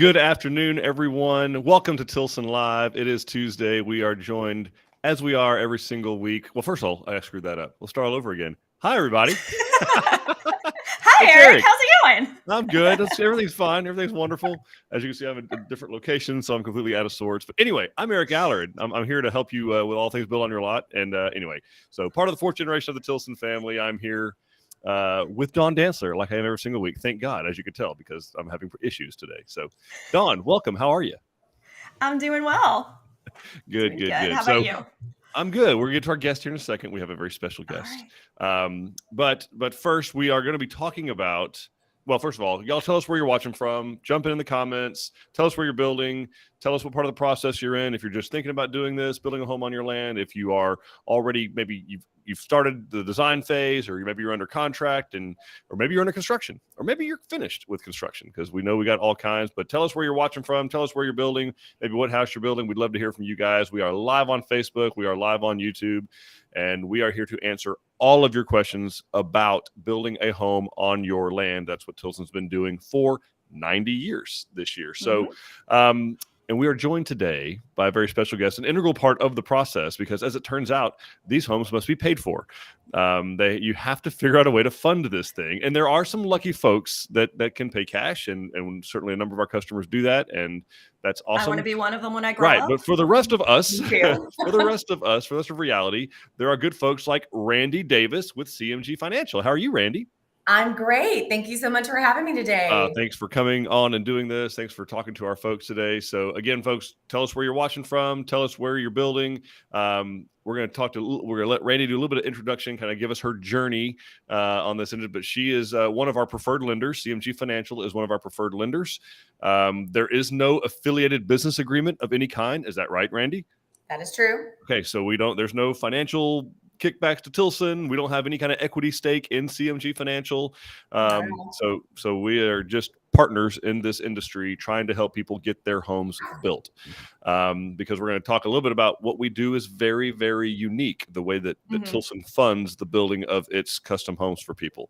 Good afternoon, everyone. Welcome to Tilson Live. It is Tuesday. We are joined, as we are every single week. Well, first of all, I screwed that up. We'll start all over again. Hi, everybody. Hi, Eric. How's it going? I'm good. Everything's fine. Everything's wonderful. As you can see, I'm in a different location, so I'm completely out of sorts. But anyway, I'm Eric Allard. I'm here to help you with all things built on your lot. And anyway, so part of the fourth generation of the Tilson family. I'm here with Dawn Dantzler, like I am every single week. Thank God, as you could tell, because I'm having issues today. So, Dawn, welcome. How are you? I'm doing well. Good. How about you? I'm good. We're going to get to our guest here in a second. We have a very special guest. Right. But first, we are going to be talking about, well, first of all, y'all tell us where you're watching from. Jump in the comments. Tell us where you're building. Tell us what part of the process you're in. If you're just thinking about doing this, building a home on your land. If you are already, maybe you've started the design phase, or maybe you're under contract, or maybe you're under construction, or maybe you're finished with construction, because we know we got all kinds. But tell us where you're watching from. Tell us where you're building, maybe what house you're building. We'd love to hear from you guys. We are live on Facebook. We are live on YouTube, and we are here to answer all of your questions about building a home on your land. That's what Tilson's been doing for 90 years this year. So, and we are joined today by a very special guest, an integral part of the process, because as it turns out, these homes must be paid for. You have to figure out a way to fund this thing. And there are some lucky folks that can pay cash, and certainly a number of our customers do that. And that's awesome. I want to be one of them when I grow up. Right. But for the rest of us, for the rest of reality, there are good folks like Randi Davis with CMG Financial. How are you, Randi? I'm great. Thank you so much for having me today. Thanks for coming on and doing this. Thanks for talking to our folks today. So again, folks, tell us where you're watching from. Tell us where you're building. We're going to let Randi do a little bit of introduction, kind of give us her journey on this. But she is one of our preferred lenders. CMG Financial is one of our preferred lenders. There is no affiliated business agreement of any kind. Is that right, Randi? That is true. Okay. So there's no financial kickbacks to Tilson. We don't have any kind of equity stake in CMG Financial. So we are just partners in this industry trying to help people get their homes built. Because we're going to talk a little bit about what we do is very, very unique, the way that Tilson funds the building of its custom homes for people.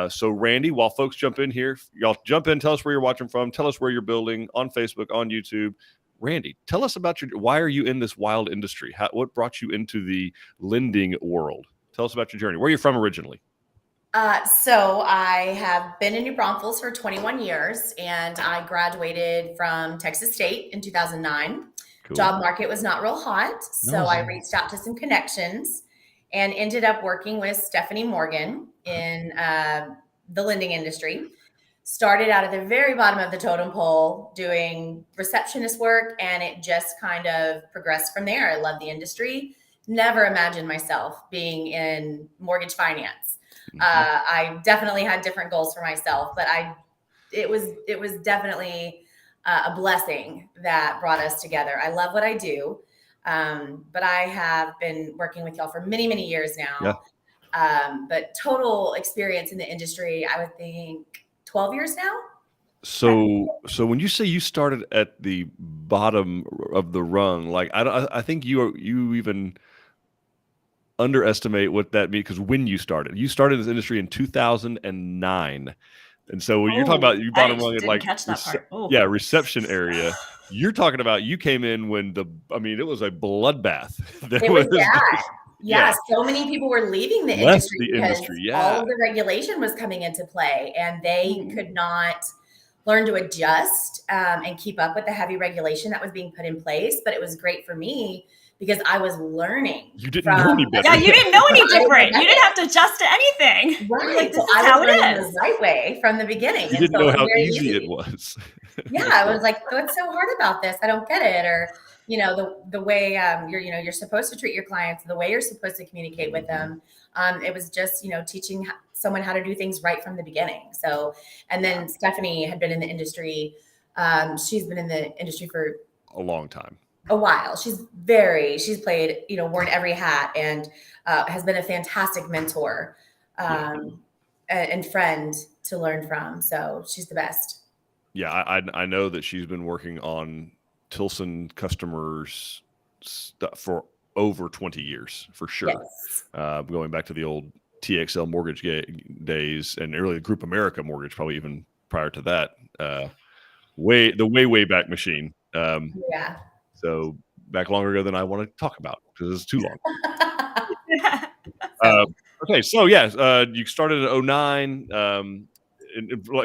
So Randi, while folks jump in here, y'all jump in, tell us where you're watching from, tell us where you're building on Facebook, on YouTube. Randi, tell us about why are you in this wild industry? What brought you into the lending world? Tell us about your journey. Where are you from originally? So I have been in New Braunfels for 21 years, and I graduated from Texas State in 2009. Cool. Job market was not real hot, so I reached out to some connections and ended up working with Stephanie Morgan in the lending industry. Started out at the very bottom of the totem pole doing receptionist work, and it just kind of progressed from there. I love the industry. Never imagined myself being in mortgage finance. I definitely had different goals for myself, but it was definitely a blessing that brought us together. I love what I do, but I have been working with y'all for many, many years now. Yeah. But total experience in the industry, I would think 12 years now. So when you say you started at the bottom of the rung, like I think you even underestimate what that means, because when you started in this industry in 2009, and so when you're talking about you bottom rung at like reception area, you're talking about you came in when it was a bloodbath. It was bad. Yeah, so many people were leaving the industry because all of the regulation was coming into play, and they could not learn to adjust and keep up with the heavy regulation that was being put in place. But it was great for me because I was learning. You didn't know any better. Yeah, you didn't know any different. You didn't have to adjust to anything. Right. Like, this is how it is. The right way from the beginning. You didn't know how easy it was. Yeah, I was like, what's so hard about this? I don't get it. Or the way you're supposed to treat your clients, the way you're supposed to communicate with them. It was just teaching someone how to do things right from the beginning. So, and then Stephanie had been in the industry. She's been in the industry for a long time. A while. She's played, worn every hat, and has been a fantastic mentor and friend to learn from. So she's the best. Yeah, I know that she's been working on Tilson customers stuff for over 20 years, for sure. Yes. Going back to the old TXL mortgage days and early Group America mortgage, probably even prior to that. way back machine. Yeah. So back longer ago than I want to talk about because it's too long. So, Okay, so yes, you started at 09.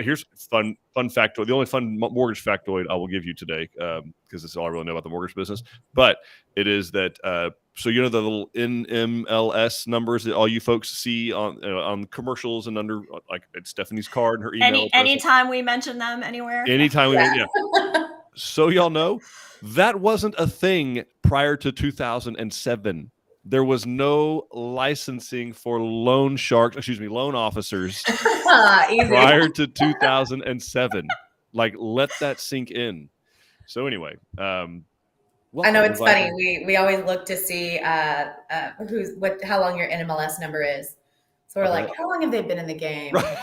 Here's fun factoid. The only fun mortgage factoid I will give you today, because it's all I really know about the mortgage business. But it is that so you know the little NMLS numbers that all you folks see on commercials and under like at Stephanie's card and her email. Anytime we mention them anywhere. Anytime we yeah. So y'all know that wasn't a thing prior to 2007. There was no licensing for loan officers prior to 2007. Like, let that sink in. So anyway, I know it's funny. We always look to see how long your NMLS number is. So we're like, how long have they been in the game? Right.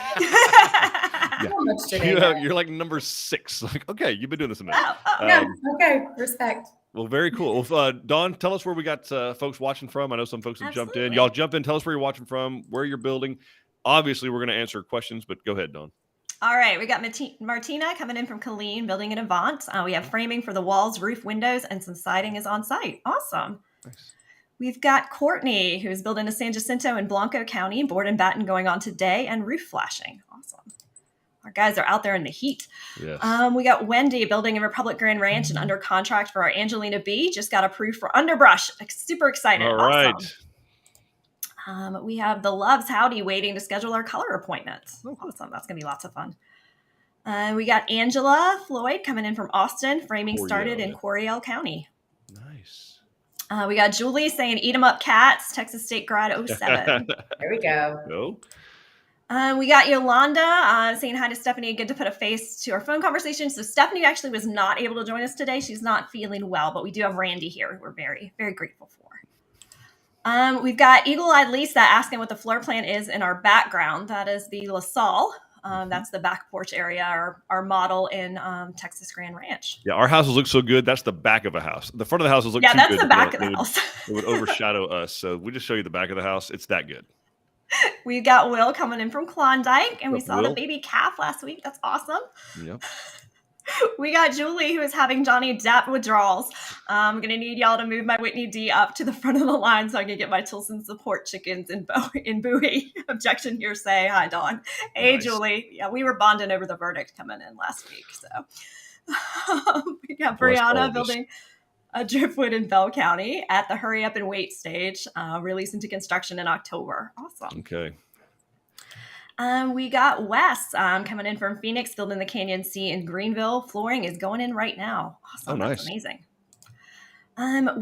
How much do they know? You're like number 6. Like, okay, you've been doing this a minute. Yeah, okay, respect. Well, very cool. Well, Dawn, tell us where we got folks watching from. I know some folks have jumped in. Y'all jump in. Tell us where you're watching from, where you're building. Obviously, we're going to answer questions, but go ahead, Dawn. All right. We got Martina coming in from Colleen, building in Avant. We have framing for the walls, roof, windows, and some siding is on site. Awesome. Nice. We've got Courtney, who's building a San Jacinto in Blanco County, board and batten going on today, and roof flashing. Awesome. Our guys are out there in the heat. Yes. We got Wendy building in Republic Grand Ranch and under contract for our Angelina B. Just got approved for underbrush. Super excited. All right. Awesome. We have the Loves Howdy waiting to schedule our color appointments. Awesome. That's going to be lots of fun. We got Angela Floyd coming in from Austin. Framing started in Coryell County. Nice. We got Julie saying, eat 'em up cats, Texas State grad 07. There we go. Go. We got Yolanda saying hi to Stephanie. Good to put a face to our phone conversation. So Stephanie actually was not able to join us today. She's not feeling well, but we do have Randi here. We're very, very grateful for. We've got Eagle-Eyed Lisa asking what the floor plan is in our background. That is the LaSalle. That's the back porch area, our model in Texas Grand Ranch. Yeah, our houses look so good. That's the back of a house. The front of the houses look too good. Yeah, that's the back of the house. It would overshadow us. So we just show you the back of the house. It's that good. We got Will coming in from Klondike, and we saw Will? the baby calf last week. That's awesome. Yep. We got Julie, who is having Johnny Depp withdrawals. I'm going to need y'all to move my Whitney D up to the front of the line so I can get my Tilson support chickens in Bowie. Objection hearsay. Hi, Dawn. Hey, nice. Julie. Yeah, we were bonding over the verdict coming in last week. So we got Brianna building a driftwood in Bell County at the hurry up and wait stage, released into construction in October. Awesome. Okay. We got Wes coming in from Phoenix, building the Canyon C in Greenville. Flooring is going in right now. Awesome. Oh, nice. That's amazing.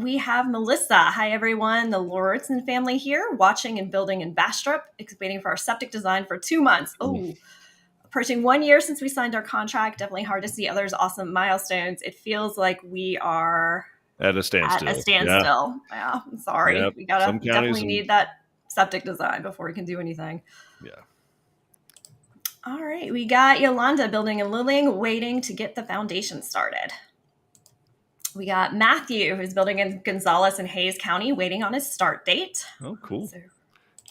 We have Melissa. Hi, everyone. The Lauritsen family here, watching and building in Bastrop, waiting for our septic design for 2 months. Oh, approaching 1 year since we signed our contract. Definitely hard to see others' awesome milestones. It feels like we are at a standstill. Yeah, I'm sorry. Yep. We gotta definitely need that septic design before we can do anything. Yeah. All right, we got Yolanda building in Luling, waiting to get the foundation started. We got Matthew, who's building in Gonzales and Hayes County, waiting on his start date. Oh, cool. So,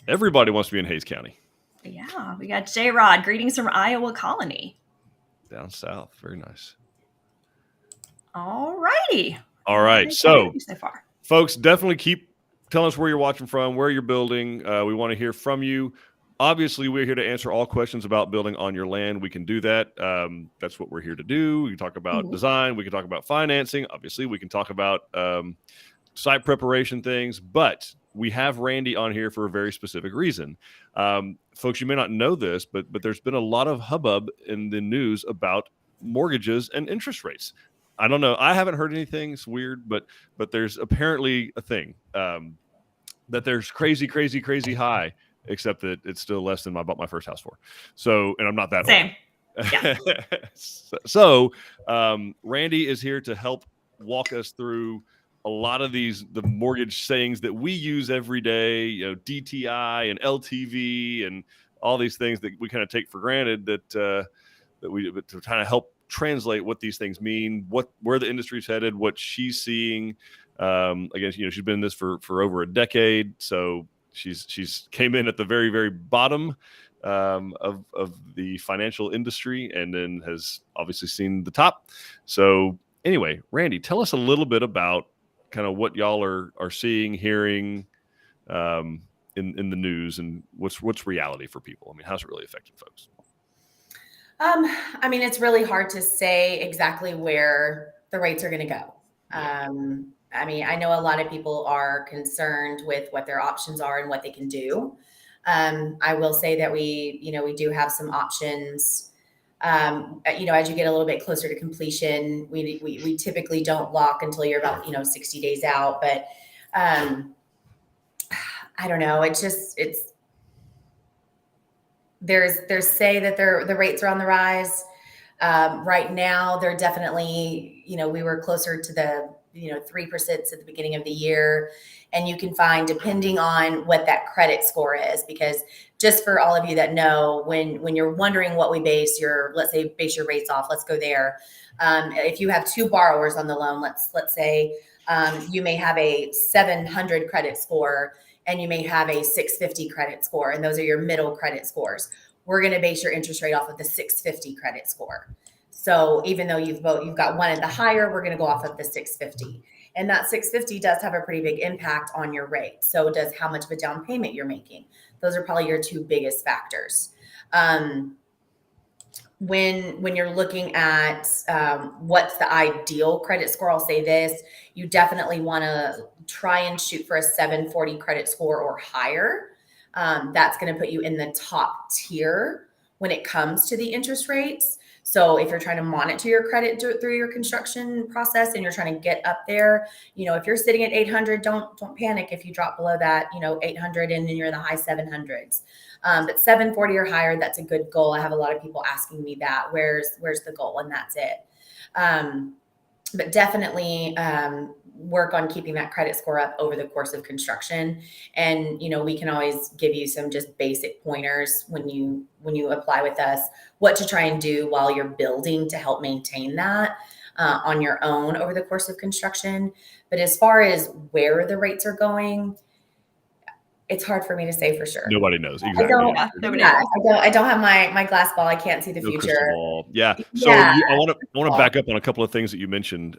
everybody wants to be in Hayes County. Yeah, we got J-Rod, greetings from Iowa Colony. Down south, very nice. All righty. All right, so far, folks, definitely keep telling us where you're watching from, where you're building. We want to hear from you. Obviously, we're here to answer all questions about building on your land. We can do that. That's what we're here to do. We can talk about design. We can talk about financing. Obviously, we can talk about site preparation things. But we have Randi on here for a very specific reason. Folks, you may not know this, but there's been a lot of hubbub in the news about mortgages and interest rates. I don't know. I haven't heard anything. It's weird, but there's apparently a thing that there's crazy high. Except that it's still less than I bought my first house for. So, and I'm not that Same. old. Yeah. So, Randi is here to help walk us through a lot of the mortgage sayings that we use every day, you know, DTI and LTV and all these things that we kind of take for granted that we to kind of help translate what these things mean, where the industry's headed, what she's seeing. Again, you know, she's been in this for over a decade. So, She's came in at the very, very bottom of the financial industry, and then has obviously seen the top. So anyway, Randi, tell us a little bit about kind of what y'all are seeing, hearing in the news, and what's reality for people. I mean, how's it really affecting folks? I mean, it's really hard to say exactly where the rates are going to go. Yeah. I mean, I know a lot of people are concerned with what their options are and what they can do. I will say that we do have some options. As you get a little bit closer to completion, we typically don't lock until you're about 60 days out. But I don't know. There's say that the rates are on the rise. Right now, they're definitely, we were closer to the 3% at the beginning of the year. And you can find, depending on what that credit score is, because just for all of you that know, when you're wondering what we base your rates off, let's go there. If you have two borrowers on the loan, let's say you may have a 700 credit score and you may have a 650 credit score, and those are your middle credit scores. We're going to base your interest rate off of the 650 credit score. So even though you've got one at the higher, we're going to go off of the 650. And that 650 does have a pretty big impact on your rate. So does how much of a down payment you're making. Those are probably your two biggest factors. When you're looking at what's the ideal credit score, I'll say this: you definitely want to try and shoot for a 740 credit score or higher. That's going to put you in the top tier when it comes to the interest rates. So if you're trying to monitor your credit through your construction process and you're trying to get up there, if you're sitting at 800, don't panic if you drop below that, 800 and then you're in the high 700s. But 740 or higher, that's a good goal. I have a lot of people asking me that. Where's the goal? And that's it. But definitely work on keeping that credit score up over the course of construction. And, we can always give you some just basic pointers when you apply with us, what to try and do while you're building to help maintain that on your own over the course of construction. But as far as where the rates are going, it's hard for me to say for sure. Nobody knows exactly. I don't have my glass ball. I can't see the future. Crystal ball. Yeah. So I want to back up on a couple of things that you mentioned.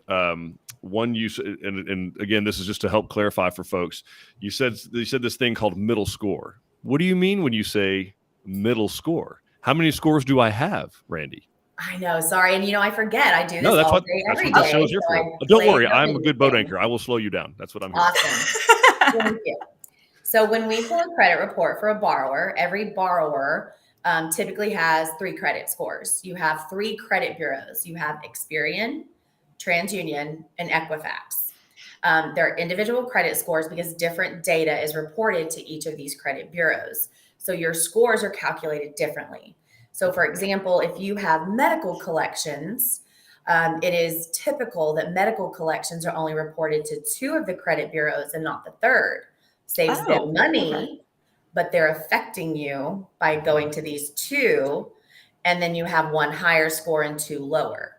One, and again, this is just to help clarify for folks. You said this thing called middle score. What do you mean when you say middle score? How many scores do I have, Randi? I know. Sorry. And I forget. I do this that's all what, day, that's every what day. Show's here for. Don't worry. I'm a good boat anchor. I will slow you down. That's what I'm here for. Awesome. Thank you. So when we pull a credit report for a borrower, every borrower typically has 3 credit scores. You have 3 credit bureaus. You have Experian, TransUnion, and Equifax. They're individual credit scores because different data is reported to each of these credit bureaus. So your scores are calculated differently. So for example, if you have medical collections, it is typical that medical collections are only reported to 2 of the credit bureaus and not the 3rd. Saves them money, but they're affecting you by going to these 2, and then you have 1 higher score and 2 lower.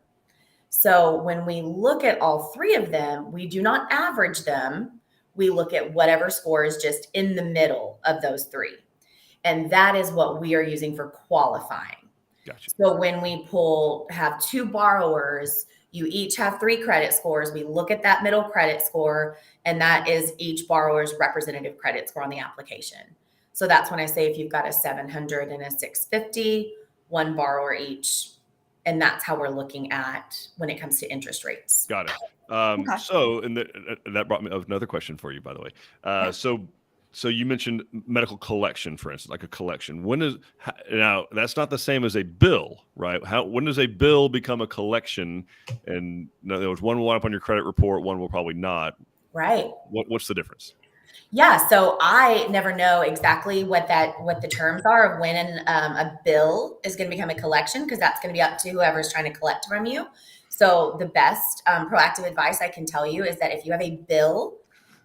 So when we look at all 3 of them, we do not average them. We look at whatever score is just in the middle of those 3. And that is what we are using for qualifying. Gotcha. So when we have 2 borrowers, you each have 3 credit scores. We look at that middle credit score, and that is each borrower's representative credit score on the application. So that's when I say if you've got a 700 and a 650, 1 borrower each. And that's how we're looking at when it comes to interest rates. Got it. So, and that brought me another question for you, by the way. So you mentioned medical collection, for instance, like a collection. Now that's not the same as a bill, right? When does a bill become a collection? And in other words, one will wind up on your credit report, one will probably not. Right. What's the difference? Yeah. So I never know exactly what the terms are of when a bill is going to become a collection, because that's going to be up to whoever's trying to collect from you. So the best proactive advice I can tell you is that if you have a bill,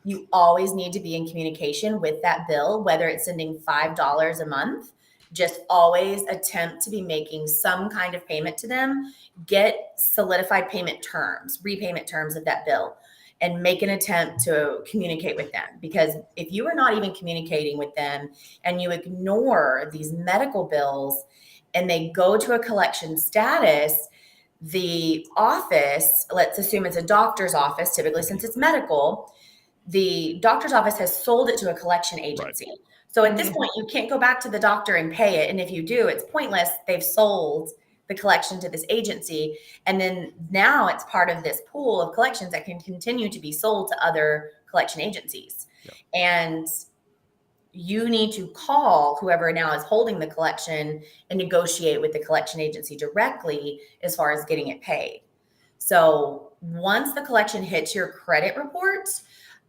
you always need to be in communication with that bill, whether it's sending $5 a month. Just always attempt to be making some kind of payment to them. Get solidified payment terms, repayment terms of that bill. and make an attempt to communicate with them. Because if you are not even communicating with them and you ignore these medical bills and they go to a collection status, the office, let's assume it's a doctor's office, typically since it's medical, the doctor's office has sold it to a collection agency. Right. So at this point, you can't go back to the doctor and pay it. And if you do, it's pointless. They've sold the collection to this agency. And then now it's part of this pool of collections that can continue to be sold to other collection agencies. Yep. And you need to call whoever now is holding the collection and negotiate with the collection agency directly as far as getting it paid. So once the collection hits your credit report,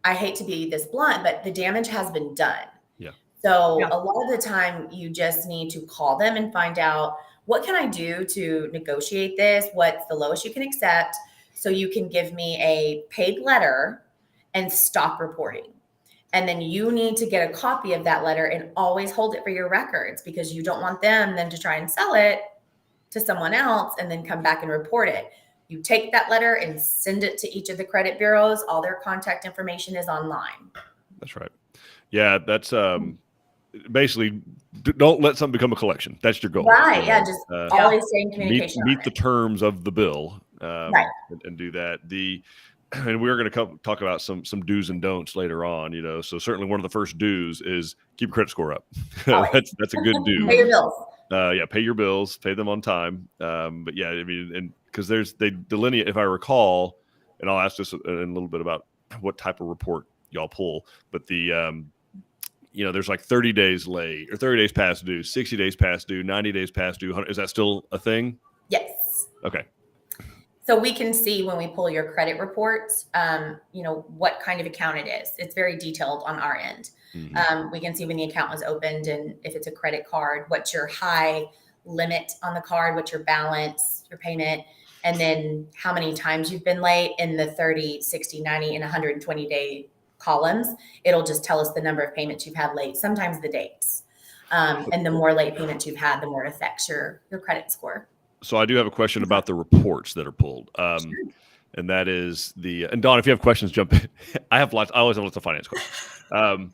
I hate to be this blunt, but the damage has been done. Yeah. So a lot of the time you just need to call them and find out, what can I do to negotiate this? What's the lowest you can accept? So you can give me a paid letter and stop reporting. And then you need to get a copy of that letter and always hold it for your records, because you don't want them then to try and sell it to someone else and then come back and report it. You take that letter and send it to each of the credit bureaus. All their contact information is online. That's right. Yeah, that's basically, don't let something become a collection. That's your goal. Right. Yeah. Just always stay in communication. Meet the terms of the bill, right. and do that. And we're going to talk about some do's and don'ts later on. So certainly one of the first do's is keep your credit score up. That's a good do. Pay your bills. Pay your bills, pay them on time. But yeah, I mean, and because they delineate, if I recall, and I'll ask this in a little bit about what type of report y'all pull, but there's like 30 days late or 30 days past due, 60 days past due, 90 days past due. Is that still a thing? Yes. Okay. So we can see when we pull your credit reports, what kind of account it is. It's very detailed on our end. Mm-hmm. We can see when the account was opened, and if it's a credit card, what's your high limit on the card, what's your balance, your payment, and then how many times you've been late in the 30, 60, 90, and 120 day columns. It'll just tell us the number of payments you've had late, sometimes the dates. And the more late payments you've had, the more it affects your credit score. So I do have a question about the reports that are pulled. And that is and Dawn, if you have questions, jump in. I always have lots of finance questions.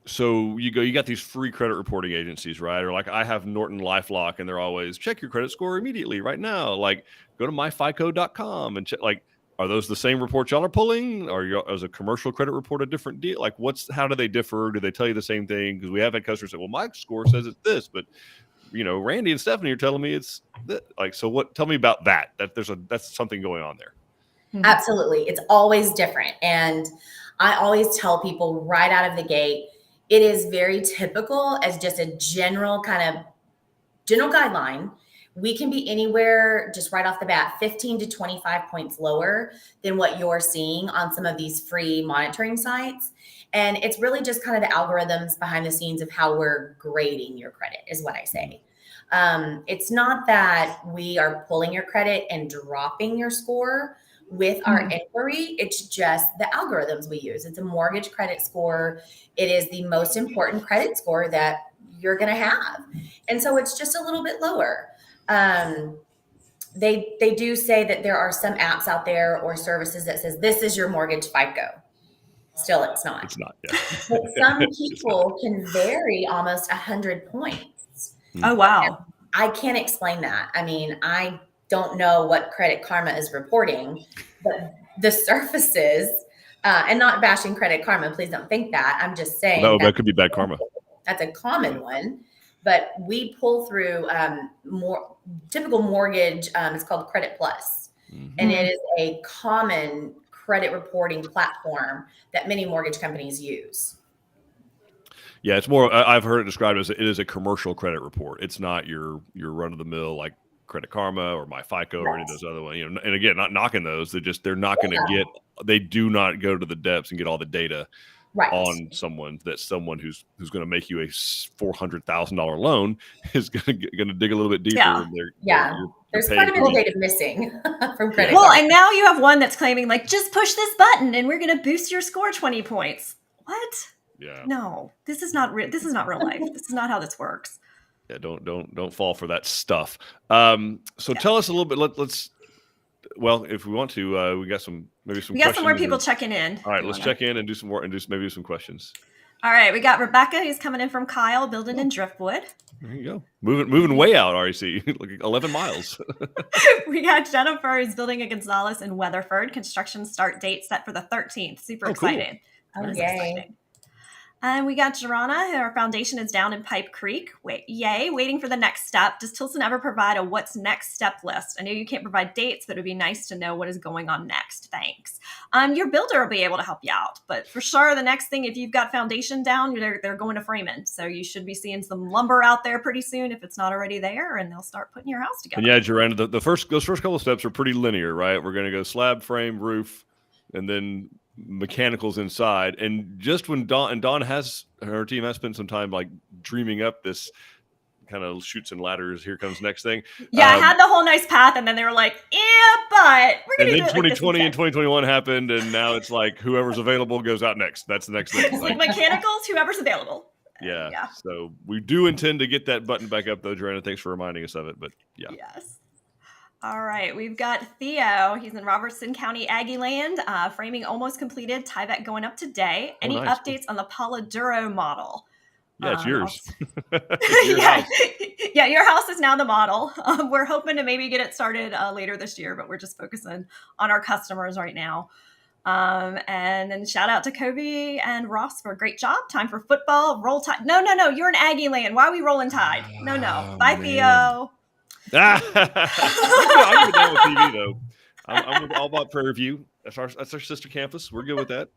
So you got these free credit reporting agencies, right? Or like I have Norton LifeLock, and they're always check your credit score immediately right now. Like go to myfico.com and check. Like, are those the same reports y'all are pulling? Or is a commercial credit report a different deal? Like how do they differ? Do they tell you the same thing? Because we have had customers say, well, my score says it's this, but Randy and Stephanie are telling me it's that. Like, so what? Tell me about that. That's something going on there. Absolutely, it's always different, and I always tell people right out of the gate, it is very typical as just a general guideline. We can be anywhere just right off the bat, 15 to 25 points lower than what you're seeing on some of these free monitoring sites. And it's really just kind of the algorithms behind the scenes of how we're grading your credit is what I say. It's not that we are pulling your credit and dropping your score with our inquiry. It's just the algorithms we use. It's a mortgage credit score. It is the most important credit score that you're going to have. And so it's just a little bit lower. They do say that there are some apps out there or services that says this is your mortgage FICO. Still, it's not. It's not. Yeah. But some people can vary almost 100 points. Oh, wow. I can't explain that. I mean, I don't know what Credit Karma is reporting, but the surfaces, and not bashing Credit Karma, please don't think that. I'm just saying. No, that could be bad karma. That's a common one. But we pull through more typical mortgage. It's called Credit Plus. Mm-hmm. And it is a common credit reporting platform that many mortgage companies use. Yeah, it's more. I've heard it described as it is a commercial credit report. It's not your run of the mill like Credit Karma or MyFICO or any of those other ones. And again, not knocking those. They're not going to get. They do not go to the depths and get all the data on someone. That someone who's going to make you a $400,000 loan is going to dig a little bit deeper. Yeah. There's quite a bit of data missing from Credit Well, Karma. and now you have one that's claiming like, just push this button and we're going to boost your score 20 points. What? Yeah. No, this is not real. This is not real life. This is not how this works. Yeah. Don't fall for that stuff. So tell us a little bit. well, if we want to, we got maybe some. We got questions some more people checking in. All right, let's check in and do some more and maybe some questions. All right, we got Rebecca who's coming in from Kyle, building in Driftwood. There you go. Moving way out, REC, like 11 miles. We got Jennifer who's building a Gonzalez in Weatherford. Construction start date set for the 13th. Super exciting. Cool. That's exciting. And we got Jorana, her foundation is down in Pipe Creek. Waiting for the next step. Does Tilson ever provide a what's next step list? I know you can't provide dates, but it would be nice to know what is going on next. Thanks. Your builder will be able to help you out, but for sure, the next thing, if you've got foundation down, they're going to Freeman. So you should be seeing some lumber out there pretty soon if it's not already there, and they'll start putting your house together. And yeah, Jorana, those first couple of steps are pretty linear, right? We're going to go slab, frame, roof, and then mechanicals inside. And just when Dawn has her team has spent some time like dreaming up this kind of chutes and ladders, here comes next thing. Yeah, I had the whole nice path, and then they were like, yeah, but we're going to do it 2020 and 2021 happened, and now it's like whoever's available goes out next. That's the next thing. It's like mechanicals, whoever's available. Yeah. So we do intend to get that button back up, though, Jorana. Thanks for reminding us of it. But yeah. Yes. All right. We've got Theo. He's in Robertson County, Aggie Land. Framing almost completed. Tyvek going up today. Any updates on the Polidoro model? Yeah, it's yours. Yeah, your house is now the model. We're hoping to maybe get it started later this year, but we're just focusing on our customers right now. And then shout out to Kobe and Ross for a great job. Time for football. Roll Tide. No. You're in Aggie Land. Why are we rolling Tide? No. Bye, man. Theo. I'm good down with TV, though. I'm all about Prairie View. That's our sister campus. We're good with that.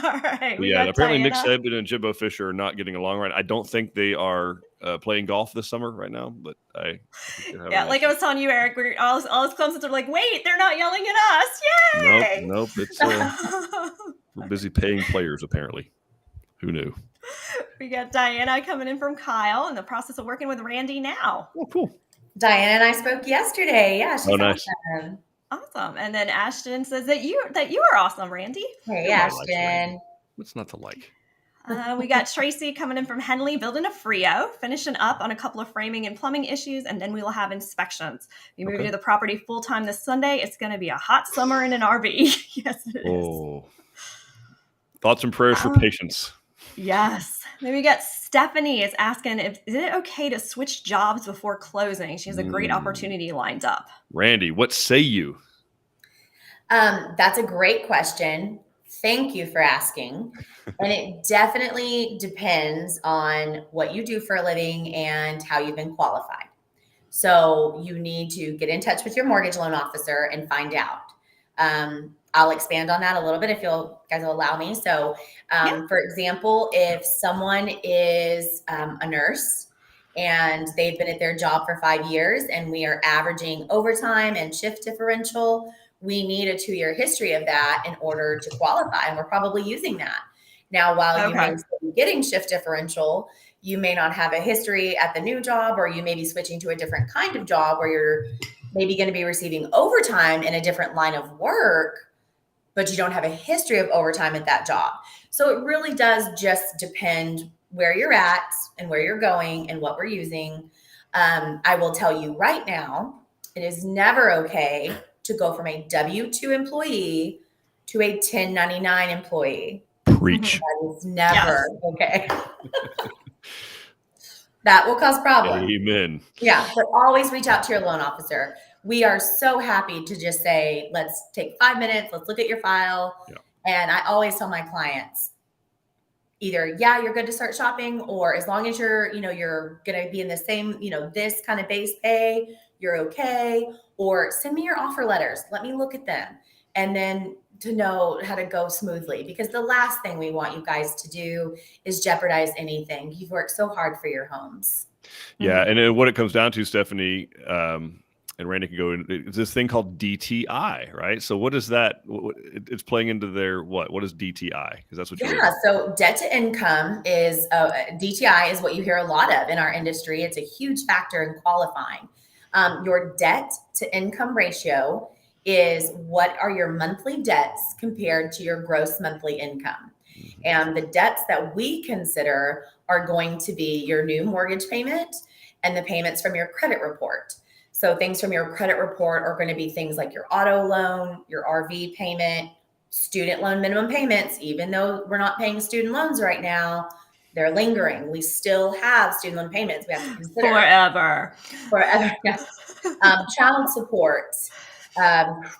All right. Yeah, apparently Nick Saban and Jimbo Fisher are not getting along right. I don't think they are playing golf this summer right now, but I like I was telling you, Eric, we're all as Clemsons are like, wait, they're not yelling at us. Yay! Nope. It's we're busy paying players, apparently. Who knew? We got Diana coming in from Kyle in the process of working with Randi now. Oh, cool. Diana and I spoke yesterday. Yeah, she's nice. Awesome. And then Ashton says that you are awesome, Randi. Hey, Ashton. What's not to like? We got Tracy coming in from Henley, building a Frio, finishing up on a couple of framing and plumbing issues, and then we will have inspections. We move to the property full-time this Sunday. It's going to be a hot summer in an RV. Yes, it is. Thoughts and prayers for patience. Yes. Maybe we got Stephanie is asking, is it okay to switch jobs before closing? She has a great opportunity lined up. Randi, what say you? That's a great question. Thank you for asking. And it definitely depends on what you do for a living and how you've been qualified. So you need to get in touch with your mortgage loan officer and find out. I'll expand on that a little bit if you guys will allow me. So, for example, if someone is a nurse and they've been at their job for 5 years and we are averaging overtime and shift differential, we need a 2-year history of that in order to qualify. And we're probably using that. Now, while you may be getting shift differential, you may not have a history at the new job, or you may be switching to a different kind of job where you're maybe going to be receiving overtime in a different line of work, but you don't have a history of overtime at that job. So it really does just depend where you're at and where you're going and what we're using. I will tell you right now, it is never okay to go from a W-2 employee to a 1099 employee. Preach. That is never okay. That will cause problems. Amen. Yeah, but always reach out to your loan officer. We are so happy to just say, let's take 5 minutes, let's look at your file. Yeah. And I always tell my clients, either, yeah, you're good to start shopping, or as long as you're going to be in the same, this kind of base pay, you're okay. Or send me your offer letters. Let me look at them. And then to know how to go smoothly, because the last thing we want you guys to do is jeopardize anything. You've worked so hard for your homes. Yeah. And what it comes down to, Stephanie, and Randi can go in, it's this thing called DTI, right? So what is that? It's playing into their what? What is DTI? Because that's what you're doing. So debt to income is DTI is what you hear a lot of in our industry. It's a huge factor in qualifying. Your debt to income ratio is what are your monthly debts compared to your gross monthly income. Mm-hmm. And the debts that we consider are going to be your new mortgage payment and the payments from your credit report. So things from your credit report are going to be things like your auto loan, your RV payment, student loan minimum payments. Even though we're not paying student loans right now, they're lingering. We still have student loan payments we have to consider. Forever. Yes. Child support,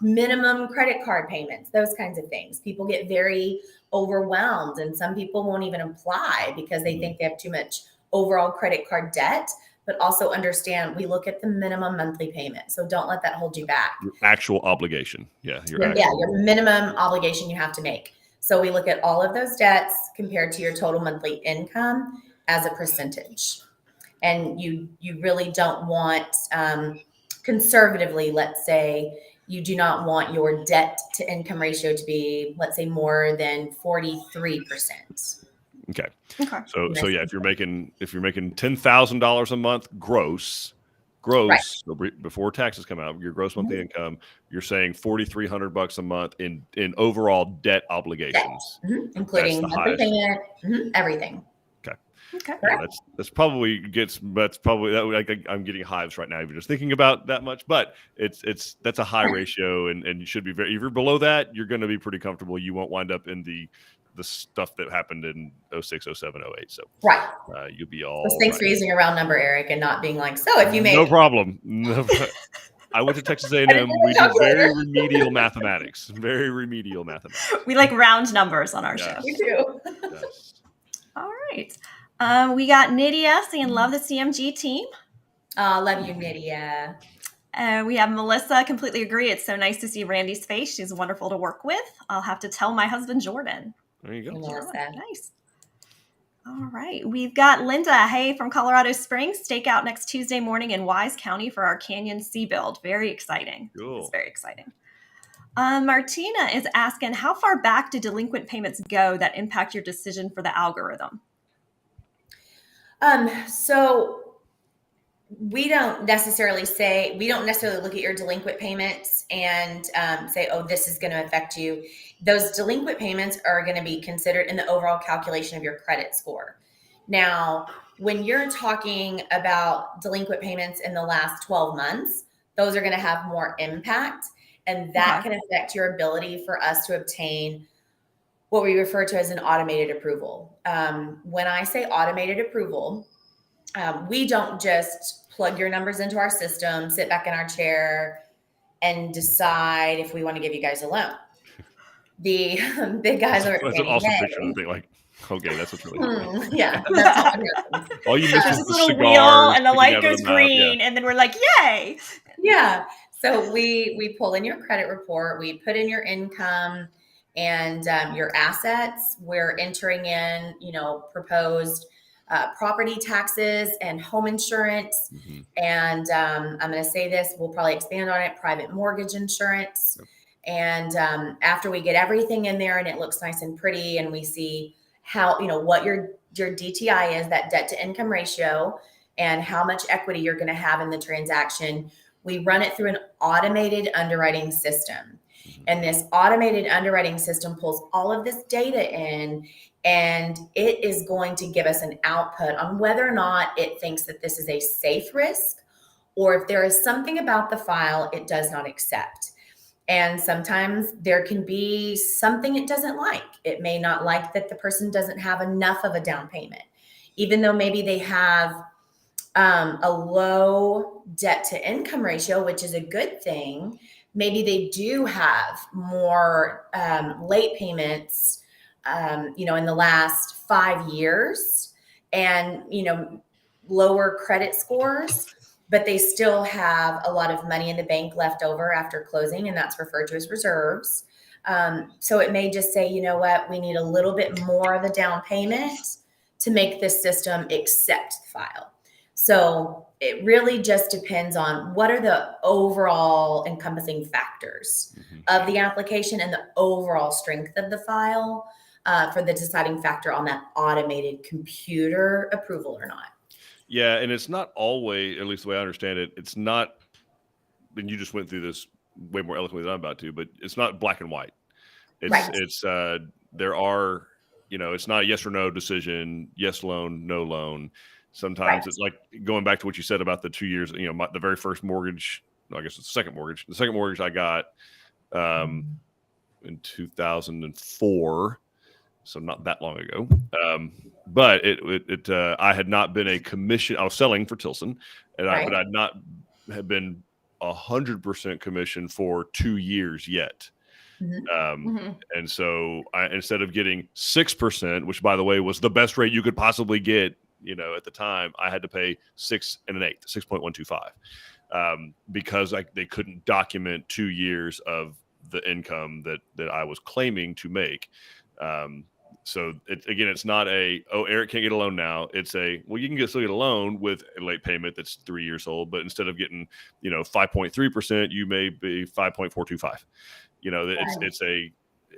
minimum credit card payments, those kinds of things. People get very overwhelmed, and some people won't even apply because they think they have too much overall credit card debt. But also understand, we look at the minimum monthly payment. So don't let that hold you back. Your actual obligation. Yeah. Your minimum obligation you have to make. So we look at all of those debts compared to your total monthly income as a percentage. And you really don't want, conservatively, let's say, you do not want your debt to income ratio to be, let's say, more than 43%. Okay. So yeah, if you're making $10,000 a month gross, right, before taxes come out, your gross monthly income, you're saying $4,300 a month in overall debt obligations, including monthly payment, everything. Okay. Yeah, that's probably that. I'm getting hives right now even just thinking about that much, but that's a high ratio, and you should be if you're below that, you're going to be pretty comfortable. You won't wind up in the stuff that happened in 06, 07, 08. So right, you'll be all. So thanks for using a round number, Eric, and not being like, so if you make no problem. I went to Texas A&M. We do very remedial mathematics. We like round numbers on our show. We do. Yes. All right. We got Nydia saying love the CMG team. Love you, Nydia. We have Melissa, completely agree. It's so nice to see Randi's face. She's wonderful to work with. I'll have to tell my husband, Jordan. There you go. Melissa. Nice. All right. We've got Linda. Hey, from Colorado Springs. Stakeout next Tuesday morning in Wise County for our Canyon Sea build. Very exciting. Cool. It's very exciting. Martina is asking, how far back do delinquent payments go that impact your decision for the algorithm? So we don't necessarily look at your delinquent payments and say, oh, this is going to affect you. Those delinquent payments are going to be considered in the overall calculation of your credit score. Now, when you're talking about delinquent payments in the last 12 months, those are going to have more impact, and that can affect your ability for us to obtain what we refer to as an automated approval. When I say automated approval, we don't just plug your numbers into our system, sit back in our chair, and decide if we want to give you guys a loan. The big guys are. That's an awesome picture of the thing. Like, okay, that's what's really happening. Yeah. That's all you miss is this the little cigar wheel, and the light goes green, and then we're like, yay! Yeah. So we pull in your credit report, we put in your income and your assets. We're entering in, proposed property taxes and home insurance. Mm-hmm. And I'm going to say this, we'll probably expand on it, private mortgage insurance. Yep. And after we get everything in there and it looks nice and pretty, and we see how, what your DTI is, that debt to income ratio, and how much equity you're going to have in the transaction, we run it through an automated underwriting system. And this automated underwriting system pulls all of this data in, and it is going to give us an output on whether or not it thinks that this is a safe risk, or if there is something about the file it does not accept. And sometimes there can be something it doesn't like. It may not like that the person doesn't have enough of a down payment, even though maybe they have a low debt to income ratio, which is a good thing. Maybe they do have more late payments, in the last 5 years, and, lower credit scores, but they still have a lot of money in the bank left over after closing, and that's referred to as reserves. So it may just say, you know what, we need a little bit more of a down payment to make this system accept the file. So it really just depends on what are the overall encompassing factors of the application and the overall strength of the file for the deciding factor on that automated computer approval or not. Yeah, and it's not always, at least the way I understand it, it's not, and you just went through this way more eloquently than I'm about to, but it's not black and white. It's there are, it's not a yes or no decision, yes loan, no loan. Sometimes it's like going back to what you said about the 2 years, the very first mortgage, I guess it's the second mortgage I got in 2004. So not that long ago. But I had not been a commission. I was selling for Tilson, but I'd not have been 100% commission for 2 years yet. And so instead of getting 6%, which by the way was the best rate you could possibly get, at the time, I had to pay 6 1/8, 6.125, because they couldn't document 2 years of the income that I was claiming to make. So it's not Eric can't get a loan now. It's you can still get a loan with a late payment that's 3 years old, but instead of getting 5.3%, you may be 5.425.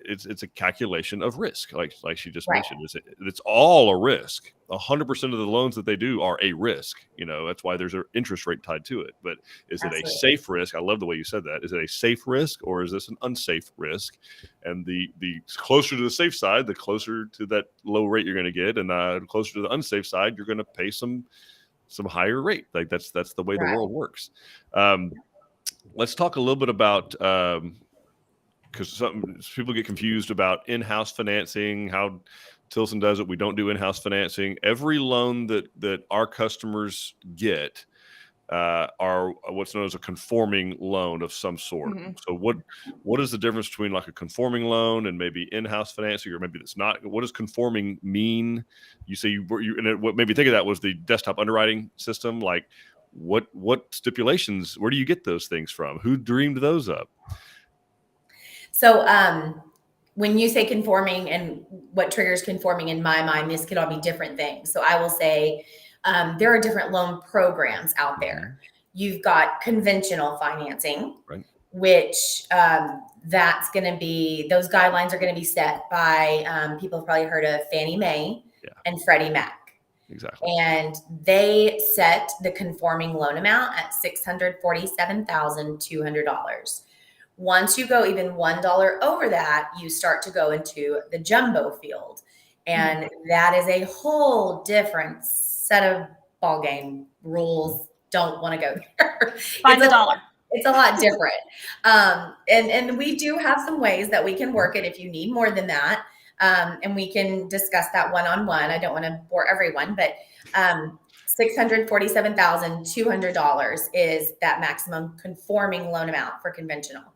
It's a calculation of risk, like she just mentioned. It's all a risk. 100% of the loans that they do are a risk. That's why there's an interest rate tied to it. But is it a safe risk? I love the way you said that. Is it a safe risk or is this an unsafe risk? And the closer to the safe side, the closer to that low rate you're going to get, and the closer to the unsafe side, you're going to pay some higher rate. Like that's the way the world works. Let's talk a little bit about. Because people get confused about in-house financing, how Tilson does it. We don't do in-house financing. Every loan that our customers get are what's known as a conforming loan of some sort. So what is the difference between like a conforming loan and maybe in-house financing, or maybe it's not? What does conforming mean? You say and what made me think of that was the desktop underwriting system. Like what stipulations? Where do you get those things from? Who dreamed those up? So when you say conforming and what triggers conforming in my mind, this could all be different things. So I will say there are different loan programs out there. You've got conventional financing, which that's going to be, those guidelines are going to be set by people have probably heard of Fannie Mae and Freddie Mac. Exactly. And they set the conforming loan amount at $647,200. Once you go even $1 over that, you start to go into the jumbo field. And that is a whole different set of ballgame rules. Don't want to go there. Find the dollar. It's a lot different. And we do have some ways that we can work it if you need more than that. And we can discuss that one-on-one. I don't want to bore everyone, but $647,200 is that maximum conforming loan amount for conventional.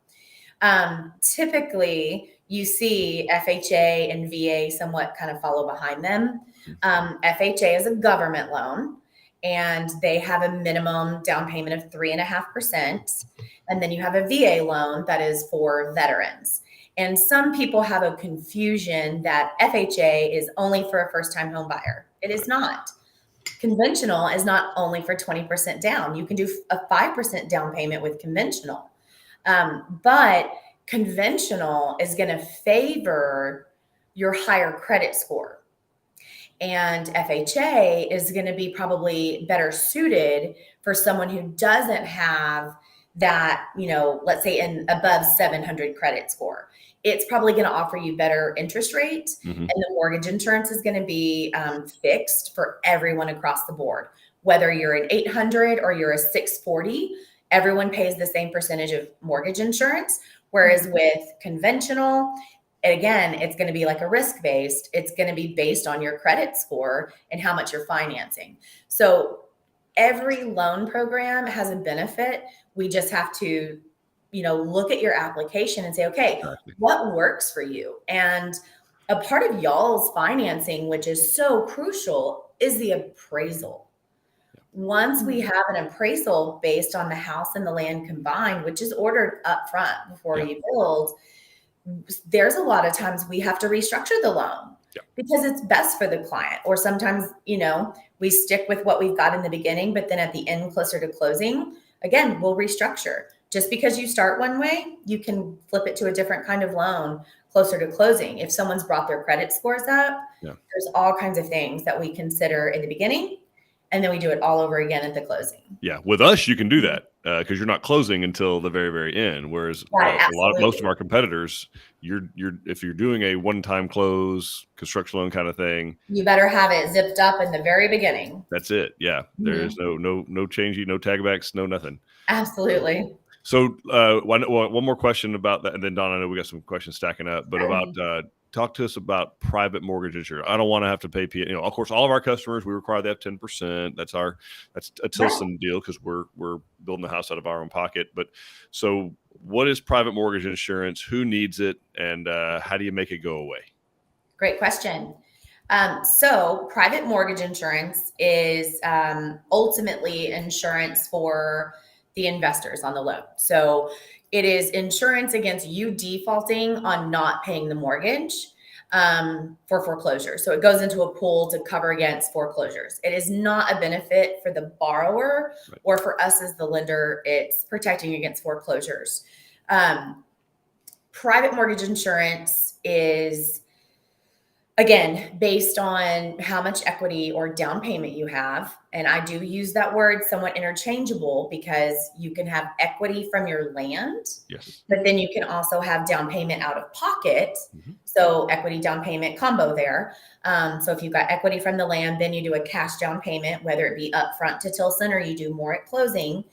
Typically you see FHA and VA somewhat kind of follow behind them. FHA is a government loan and they have a minimum down payment of 3.5%. And then you have a VA loan that is for veterans. And some people have a confusion that FHA is only for a first-time home buyer. It is not. Conventional is not only for 20% down. You can do a 5% down payment with conventional. But conventional is going to favor your higher credit score. And FHA is going to be probably better suited for someone who doesn't have that, let's say an above 700 credit score. It's probably going to offer you better interest rate, and the mortgage insurance is going to be fixed for everyone across the board. Whether you're an 800 or you're a 640, everyone pays the same percentage of mortgage insurance. Whereas with conventional, again, it's going to be like a risk-based. It's going to be based on your credit score and how much you're financing. So every loan program has a benefit. We just have to, look at your application and say, okay, what works for you? And a part of y'all's financing, which is so crucial, is the appraisal. Once we have an appraisal based on the house and the land combined, which is ordered up front before you build, there's a lot of times we have to restructure the loan because it's best for the client. Or sometimes, we stick with what we've got in the beginning, but then at the end, closer to closing, again, we'll restructure. Just because you start one way, you can flip it to a different kind of loan closer to closing. If someone's brought their credit scores up, there's all kinds of things that we consider in the beginning. and then we do it all over again at the closing. Yeah, with us, you can do that because you're not closing until the very, very end. Whereas most of our competitors, if you're doing a one-time close construction loan kind of thing, you better have it zipped up in the very beginning. That's it. Yeah, there is no changing, no tagbacks, no nothing. Absolutely. So one more question about that, and then Don, I know we got some questions stacking up, but about talk to us about private mortgage insurance. I don't want to have to pay, of course, all of our customers, we require they have 10%. That's a Tilson deal because we're building the house out of our own pocket. But so what is private mortgage insurance? Who needs it? And how do you make it go away? Great question. So private mortgage insurance is ultimately insurance for the investors on the loan. So it is insurance against you defaulting on not paying the mortgage for foreclosure. So it goes into a pool to cover against foreclosures. It is not a benefit for the borrower or for us as the lender. It's protecting against foreclosures. Private mortgage insurance is, again, based on how much equity or down payment you have. And I do use that word somewhat interchangeable because you can have equity from your land, but then you can also have down payment out of pocket. So equity, down payment combo there. So if you've got equity from the land, then you do a cash down payment, whether it be upfront to Tilson or you do more at closing.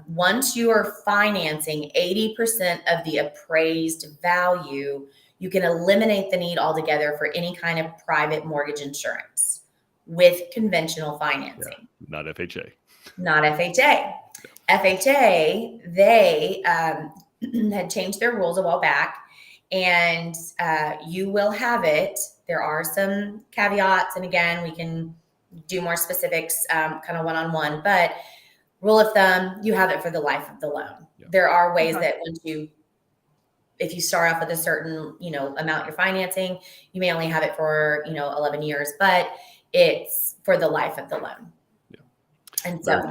Once you are financing 80% of the appraised value, you can eliminate the need altogether for any kind of private mortgage insurance with conventional financing. Not FHA. Not FHA. FHA, they had changed their rules a while back, and you will have it. There are some caveats, and again, we can do more specifics kind of one-on-one, but rule of thumb, you have it for the life of the loan. There are ways that if you start off with a certain, amount you're financing, you may only have it for, 11 years, but it's for the life of the loan. And so,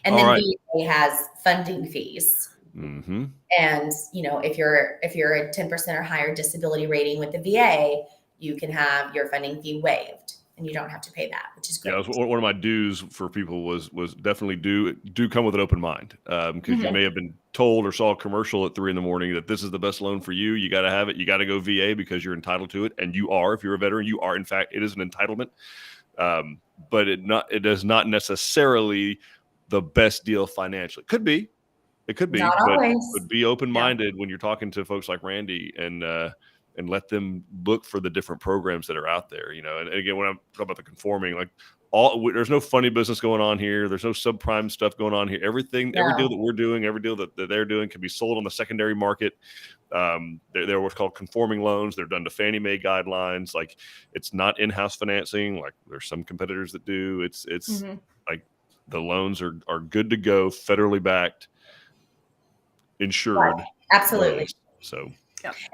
And then VA has funding fees. And, if you're a 10% or higher disability rating with the VA, you can have your funding fee waived. And you don't have to pay that, which is great. Yeah, one of my dues for people was definitely do come with an open mind, because you may have been told or saw a commercial at 3 a.m. that this is the best loan for you. You got to have it. You got to go VA because you're entitled to it, and you are. If you're a veteran, you are. In fact, it is an entitlement, but it is not necessarily the best deal financially. It could be, not but always. Be open minded when you're talking to folks like Randi and let them look for the different programs that are out there, And again, when I'm talking about the conforming, there's no funny business going on here. There's no subprime stuff going on here. Every deal that we're doing, every deal that they're doing can be sold on the secondary market. They're what's called conforming loans. They're done to Fannie Mae guidelines. It's not in-house financing. There's some competitors that do. It's the loans are good to go, federally backed, insured. Absolutely. Loans. So.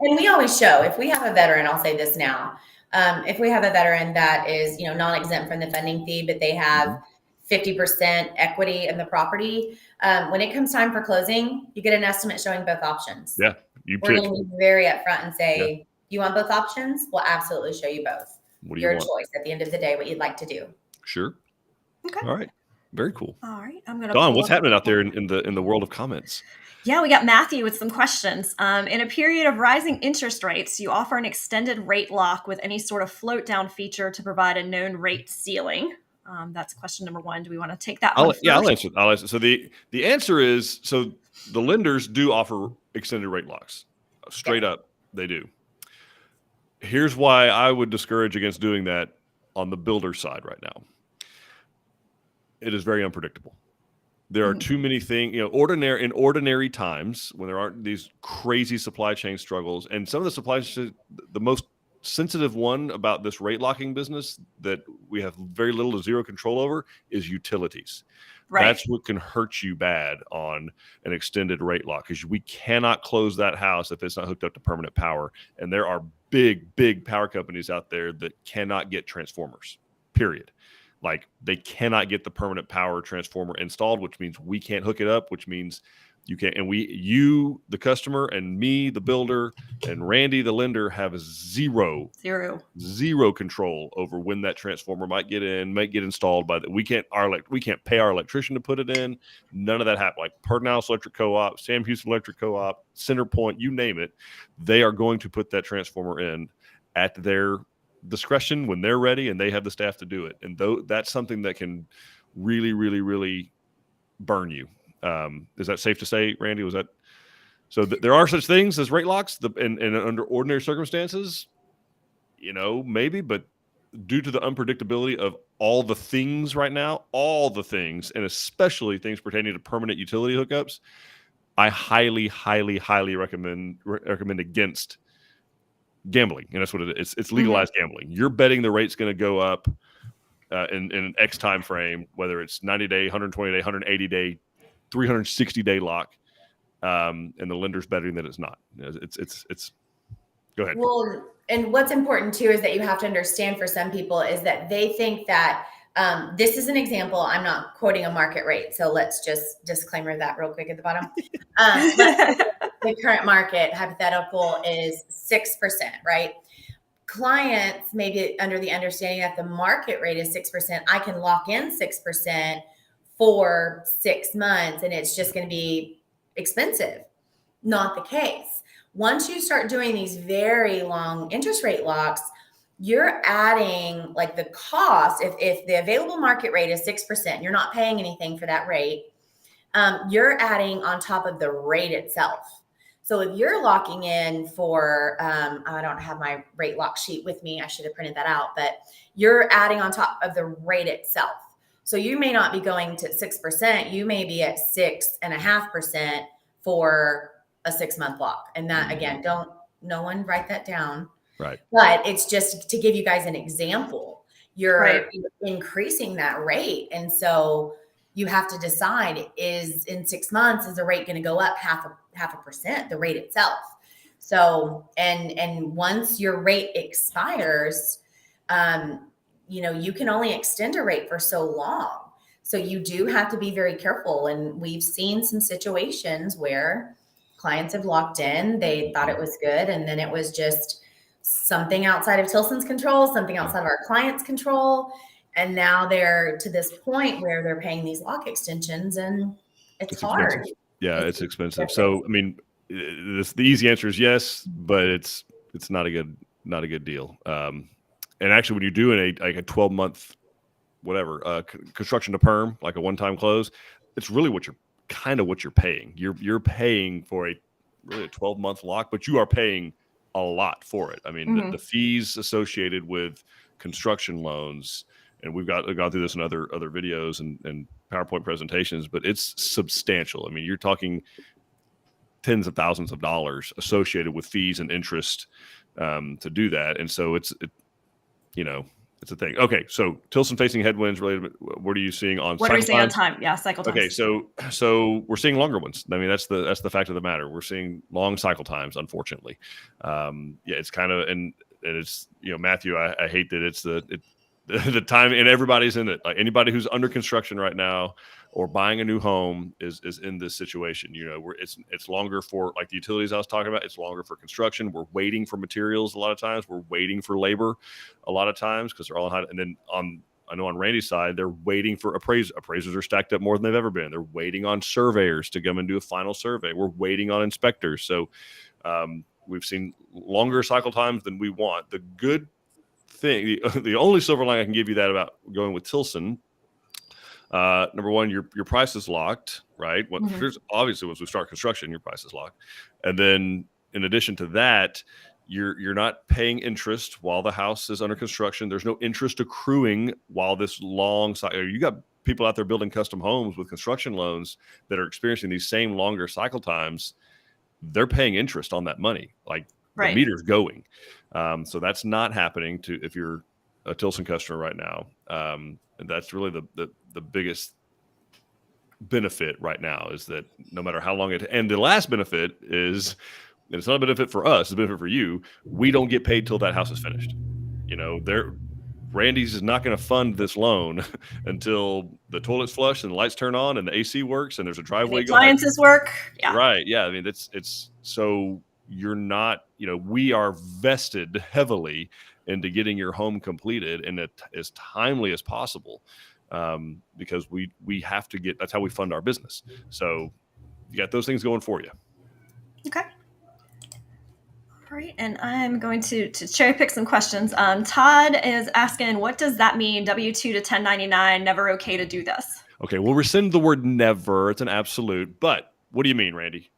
And we always show, if we have a veteran, I'll say this now, if we have a veteran that is, non-exempt from the funding fee, but they have 50% equity in the property, when it comes time for closing, you get an estimate showing both options. Yeah. We're going to be very upfront and say, you want both options? We'll absolutely show you both. What do Your you want? choice at the end of the day, what you'd like to do. Sure. Okay. All right. Very cool. All right. I'm gonna. Dawn, what's happening out there in the world of comments? Yeah, we got Matthew with some questions. In a period of rising interest rates, you offer an extended rate lock with any sort of float down feature to provide a known rate ceiling. That's question number one. Do we want to take that one first? I'll answer. So the answer is, so the lenders do offer extended rate locks. Straight up, they do. Here's why I would discourage against doing that on the builder side right now. It is very unpredictable. There are too many things, in ordinary times when there aren't these crazy supply chain struggles, and some of the supply chain, the most sensitive one about this rate locking business that we have very little to zero control over is utilities. Right. That's what can hurt you bad on an extended rate lock, because we cannot close that house if it's not hooked up to permanent power. And there are big power companies out there that cannot get transformers, period. They cannot get the permanent power transformer installed, which means we can't hook it up, which means You can't, and you, the customer, and me, the builder, and Randy, the lender, have zero control over when that transformer might get installed. We can't pay our electrician to put it in. None of that happens. Like Pedernales Electric Co-op, Sam Houston Electric Co-op, Centerpoint, you name it, they are going to put that transformer in at their discretion when they're ready, and they have the staff to do it. And that's something that can really, really, really burn you. Is that safe to say, Randy? Was that so? There are such things as rate locks, and under ordinary circumstances, maybe, but due to the unpredictability of all the things right now, and especially things pertaining to permanent utility hookups, I highly, highly, highly recommend against gambling. And that's what it is. It's legalized gambling. You're betting the rate's going to go up in an X time frame, whether it's 90 day, 120 day, 180 day, 360 day lock, and the lender's betting that it's not. It's go ahead. Well, and what's important too is that you have to understand, for some people, is that they think that this is an example. I'm not quoting a market rate, so let's just disclaimer that real quick at the bottom. The current market hypothetical is 6%, right? Clients may be under the understanding that the market rate is 6%. I can lock in 6% for 6 months, and it's just going to be expensive. Not the case. Once you start doing these very long interest rate locks, you're adding like the cost. If the available market rate is 6%, you're not paying anything for that rate. You're adding on top of the rate itself. So if you're locking in for, I don't have my rate lock sheet with me. I should have printed that out, but you're adding on top of the rate itself. So you may not be going to 6%. You may be at 6.5% for a 6-month lock. And that, again, no one write that down. Right. But it's just to give you guys an example. You're increasing that rate. And so you have to decide, is in 6 months, is the rate going to go up half a percent, the rate itself? So, and once your rate expires, you can only extend a rate for so long. So you do have to be very careful. And we've seen some situations where clients have locked in, they thought it was good, and then it was just something outside of Tilson's control, something outside of our client's control. And now they're to this point where they're paying these lock extensions, and it's hard. Expensive. Yeah, it's expensive. So, I mean, the easy answer is yes, but it's not a good deal. And actually, when you're doing a 12-month, construction to perm, like a one-time close, it's really what you're paying. You're paying for a 12-month lock, but you are paying a lot for it. I mean, the fees associated with construction loans, and we've gone through this in other videos and PowerPoint presentations, but it's substantial. I mean, you're talking tens of thousands of dollars associated with fees and interest to do that. And so it's a thing. Okay, so Tilson facing headwinds related. What are you seeing on? What are we seeing on time? Yeah, cycle times. Okay, so we're seeing longer ones. I mean, that's the fact of the matter. We're seeing long cycle times, unfortunately. It's kind of and it's Matthew. I hate that it's the time, and everybody's in it. Like anybody who's under construction right now or buying a new home is in this situation. It's longer for, like the utilities I was talking about. It's longer for construction. We're waiting for materials a lot of times. We're waiting for labor a lot of times because they're all high. And then I know on Randy's side, they're waiting for appraisers. Appraisers are stacked up more than they've ever been. They're waiting on surveyors to come and do a final survey. We're waiting on inspectors. So we've seen longer cycle times than we want. The good thing, the only silver line I can give you that about going with Tilson, number one, your price is locked, right? Obviously, once we start construction, your price is locked. And then in addition to that, you're not paying interest while the house is under construction. There's no interest accruing while this long cycle. You got people out there building custom homes with construction loans that are experiencing these same longer cycle times. They're paying interest on that money. Like the meter's going. So that's not happening if you're a Tilson customer right now. And that's really the biggest benefit right now, is that no matter how long and the last benefit is, and it's not a benefit for us, it's a benefit for you. We don't get paid till that house is finished. Randy's is not going to fund this loan until the toilet's flush and the lights turn on and the AC works and there's a driveway going. Appliances work. Yeah. Right. Yeah. I mean, it's so you're not, we are vested heavily into getting your home completed and as timely as possible, because we have to that's how we fund our business. So you got those things going for you. Okay. All right, and I'm going to cherry pick some questions. Todd is asking, what does that mean? W-2 to 1099, never okay to do this. Okay, we'll rescind the word never. It's an absolute. But what do you mean, Randy?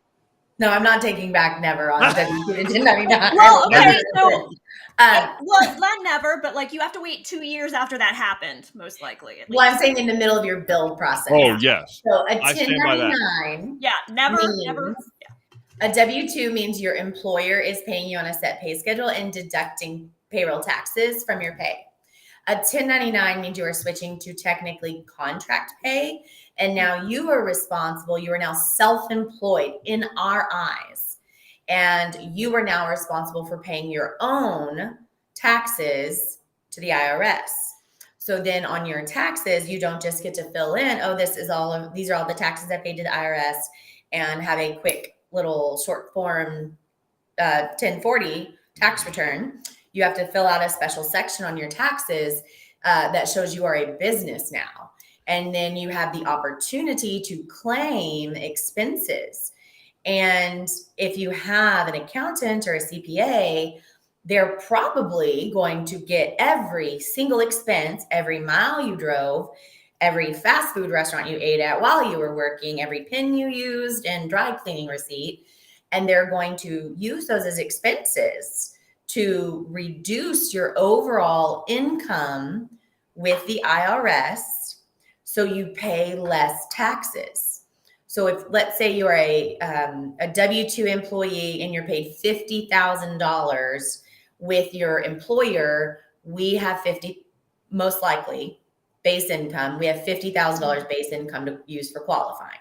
No, I'm not taking back never on W-2 to 1099. Well, okay, so well, not never, but like you have to wait 2 years after that happened, most likely. Well, I'm saying in the middle of your build process. Oh, yes. So a 1099. Yeah, never. A W-2 means your employer is paying you on a set pay schedule and deducting payroll taxes from your pay. A 1099 means you are switching to technically contract pay, and now you are responsible. You are now self-employed in our eyes, and you are now responsible for paying your own taxes to the IRS. So then on your taxes, you don't just get to fill in, these are all the taxes I paid to the IRS, and have a quick little short form 1040 tax return. You have to fill out a special section on your taxes that shows you are a business now. And then you have the opportunity to claim expenses. And if you have an accountant or a CPA, they're probably going to get every single expense, every mile you drove, every fast food restaurant you ate at while you were working, every pen you used and dry cleaning receipt. And they're going to use those as expenses to reduce your overall income with the IRS so you pay less taxes. So if, let's say you're a W-2 employee and you're paid $50,000 with your employer, we have most likely, base income. We have $50,000 base income to use for qualifying.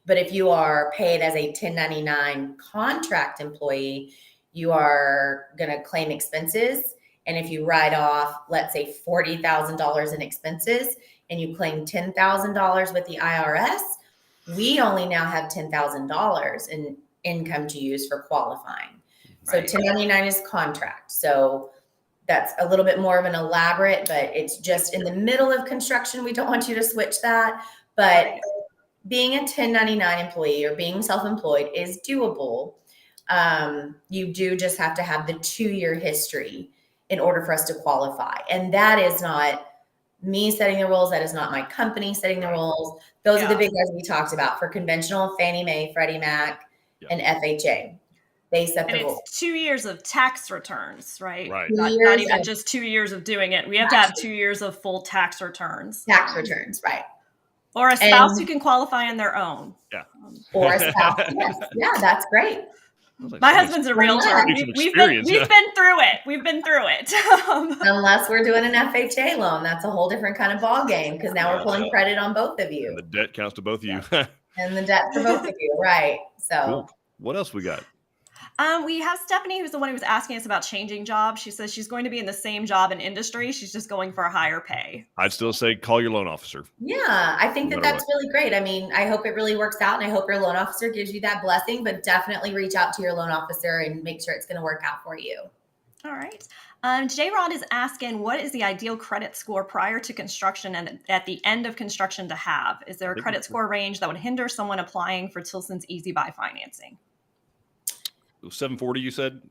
But if you are paid as a 1099 contract employee, you are going to claim expenses. And if you write off, let's say $40,000 in expenses and you claim $10,000 with the IRS, we only now have $10,000 in income to use for qualifying. So 1099 is contract. So that's a little bit more of an elaborate, but it's just in the middle of construction. We don't want you to switch that. But being a 1099 employee or being self-employed is doable. You do just have to have the 2-year history in order for us to qualify. And that is not me setting the rules. That is not my company setting the rules. Those are the big guys we talked about for conventional Fannie Mae, Freddie Mac, and FHA. They set the rules. It's 2 years of tax returns, right? Right. Not even just 2 years of doing it. We have to have 2 years of full tax returns. Tax returns, right. Or a spouse who can qualify on their own. Yeah. Or a spouse. Yes. Yeah, that's great. My husband's a realtor. We've been through it. We've been through it. Unless we're doing an FHA loan, that's a whole different kind of ball game because now we're pulling credit on both of you. And the debt counts to both of you. And the debt for both of you, right? So, cool. What else we got? We have Stephanie, who's the one who was asking us about changing jobs. She says she's going to be in the same job and industry. She's just going for a higher pay. I'd still say call your loan officer. Yeah, I think that's really great. I mean, I hope it really works out, and I hope your loan officer gives you that blessing, but definitely reach out to your loan officer and make sure it's going to work out for you. All right. J-Rod is asking, what is the ideal credit score prior to construction and at the end of construction to have? Is there a credit score range that would hinder someone applying for Tilson's Easy Buy financing? 740, you said?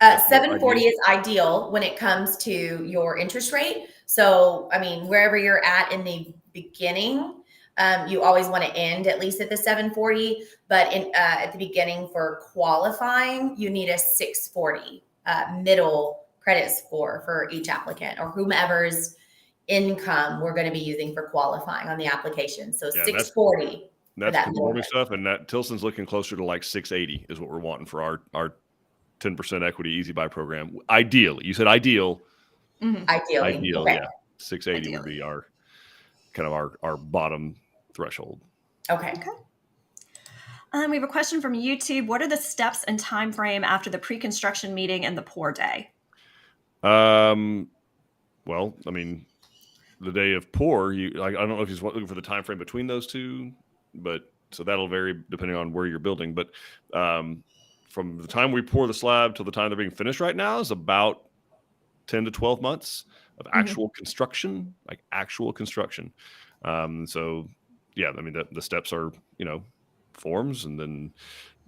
740 is ideal when it comes to your interest rate. So, I mean, wherever you're at in the beginning, you always want to end at least at the 740. But at the beginning for qualifying, you need a 640 middle credit score for each applicant or whomever's income we're going to be using for qualifying on the application. So 640. That's conforming stuff, and that Tilson's looking closer to like 680 is what we're wanting for our 10% equity Easy Buy program. Ideally, you said ideal. Mm-hmm. Ideal, okay. Yeah. 680 would be our kind of our bottom threshold. Okay. We have a question from YouTube. What are the steps and time frame after the pre-construction meeting and the pour day? Well, well, I mean, the day of pour, I don't know if he's looking for the time frame between those two, but so that'll vary depending on where you're building. But from the time we pour the slab till the time they're being finished right now is about 10 to 12 months of actual construction, like actual construction. So yeah, I mean, the steps are, forms, and then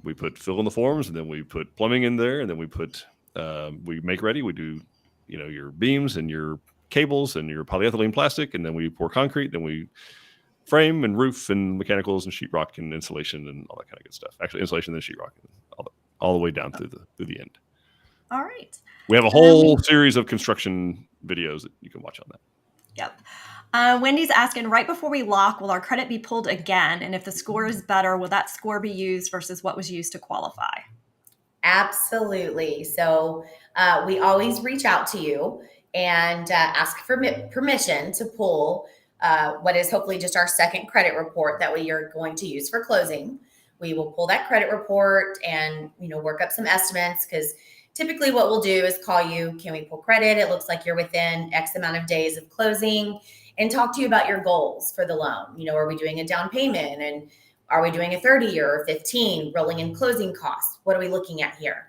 we fill in the forms, and then we put plumbing in there, and then we make ready. We do, your beams and your cables and your polyethylene plastic, and then we pour concrete, then we frame and roof and mechanicals and sheetrock and insulation and all that kind of good stuff. Actually, insulation and sheetrock, all the way down through the end. All right. We have a whole series of construction videos that you can watch on that. Yep. Wendy's asking, right before we lock, will our credit be pulled again? And if the score is better, will that score be used versus what was used to qualify? Absolutely. So we always reach out to you and ask for permission to pull what is hopefully just our second credit report that we are going to use for closing. We will pull that credit report and, work up some estimates, because typically what we'll do is call you, can we pull credit? It looks like you're within X amount of days of closing, and talk to you about your goals for the loan. Are we doing a down payment, and are we doing a 30-year or 15, rolling in closing costs? What are we looking at here?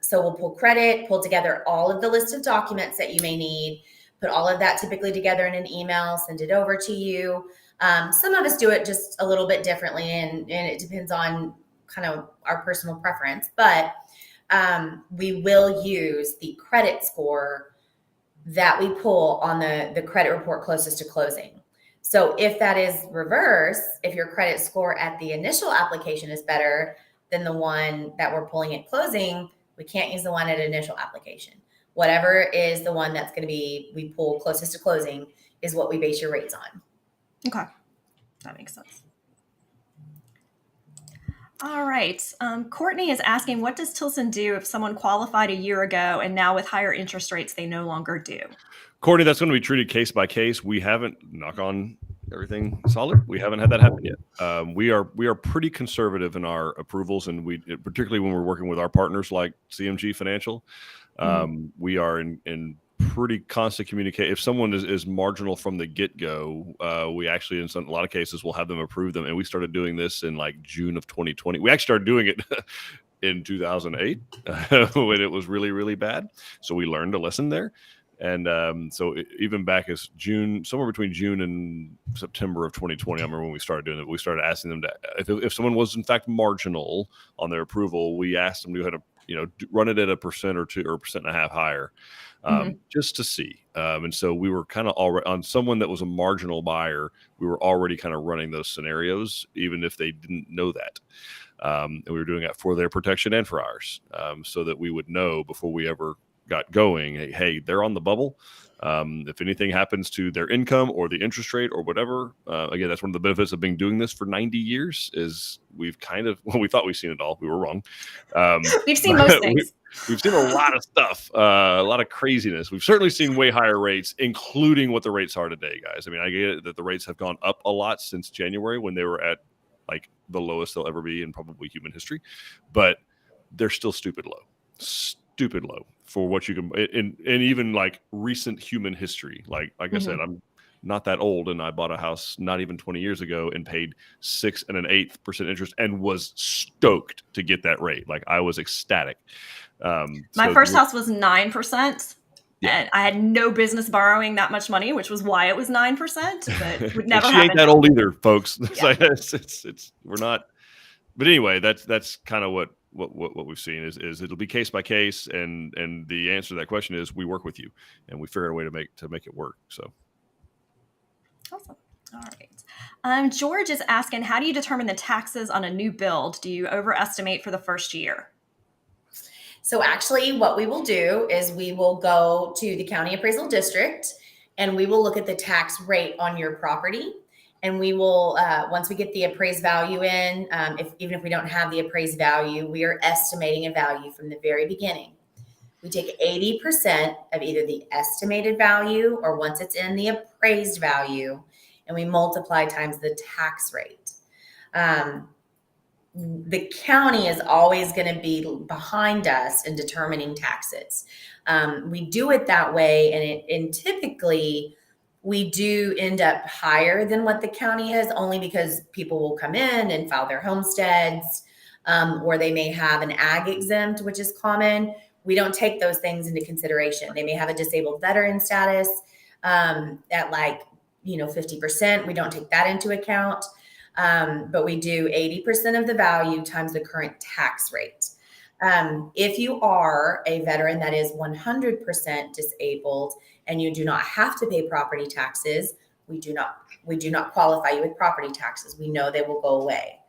So we'll pull credit, pull together all of the list of documents that you may need, put all of that typically together in an email, send it over to you. Some of us do it just a little bit differently, and it depends on kind of our personal preference, but we will use the credit score that we pull on the credit report closest to closing. So if that is reverse, if your credit score at the initial application is better than the one that we're pulling at closing, we can't use the one at initial application. Whatever is the one that's going to be, we pull closest to closing, is what we base your rates on. Okay. That makes sense. All right. Courtney is asking, what does Tilson do if someone qualified a year ago and now with higher interest rates, they no longer do? Courtney, that's going to be treated case by case. We haven't, knock on everything solid, we haven't had that happen yet. We are pretty conservative in our approvals, and particularly when we're working with our partners like CMG Financial, we are in pretty constant communication. If someone is marginal from the get-go, we actually, in a lot of cases, will have them approve them. And we started doing this in like June of 2020. We actually started doing it in 2008 when it was really, really bad. So we learned a lesson there. And even back as somewhere between June and September of 2020, I remember when we started doing it, we started asking them to, if someone was in fact marginal on their approval, we asked them to go ahead and, run it at 1% or 2 or 1.5% higher, just to see. And so we were kind of already on someone that was a marginal buyer. We were already kind of running those scenarios, even if they didn't know that. And we were doing that for their protection and for ours, so that we would know before we ever got going, hey, they're on the bubble. If anything happens to their income or the interest rate or whatever, again, that's one of the benefits of doing this for 90 years is we thought we've seen it all. We were wrong. We've seen most things. We've seen a lot of stuff, a lot of craziness. We've certainly seen way higher rates, including what the rates are today, guys. I mean, I get it that the rates have gone up a lot since January when they were at like the lowest they'll ever be in probably human history, but they're still stupid low for what you can, in even like recent human history. Like I said, I'm not that old, and I bought a house not even 20 years ago and paid 6 1/8% interest and was stoked to get that rate. Like I was ecstatic. My first house was 9%. Yeah. And I had no business borrowing that much money, which was why it was 9%. But would never. She ain't that old either, folks. Yeah. it's we're not. But anyway, that's kind of what we've seen is it'll be case by case, and the answer to that question is we work with you and we figure out a way to make it work. So awesome. All right. George is asking, how do you determine the taxes on a new build? Do you overestimate for the first year? So actually what we will do is we will go to the county appraisal district and we will look at the tax rate on your property. And we will, once we get the appraised value in, even if we don't have the appraised value, we are estimating a value from the very beginning. We take 80% of either the estimated value or once it's in the appraised value, and we multiply times the tax rate. The county is always going to be behind us in determining taxes. We do it that way, and typically we do end up higher than what the county is, only because people will come in and file their homesteads, or they may have an ag exempt, which is common. We don't take those things into consideration. They may have a disabled veteran status at 50%. We don't take that into account. But we do 80% of the value times the current tax rate. If you are a veteran that is 100% disabled and you do not have to pay property taxes, we do not qualify you with property taxes. We know they will go away.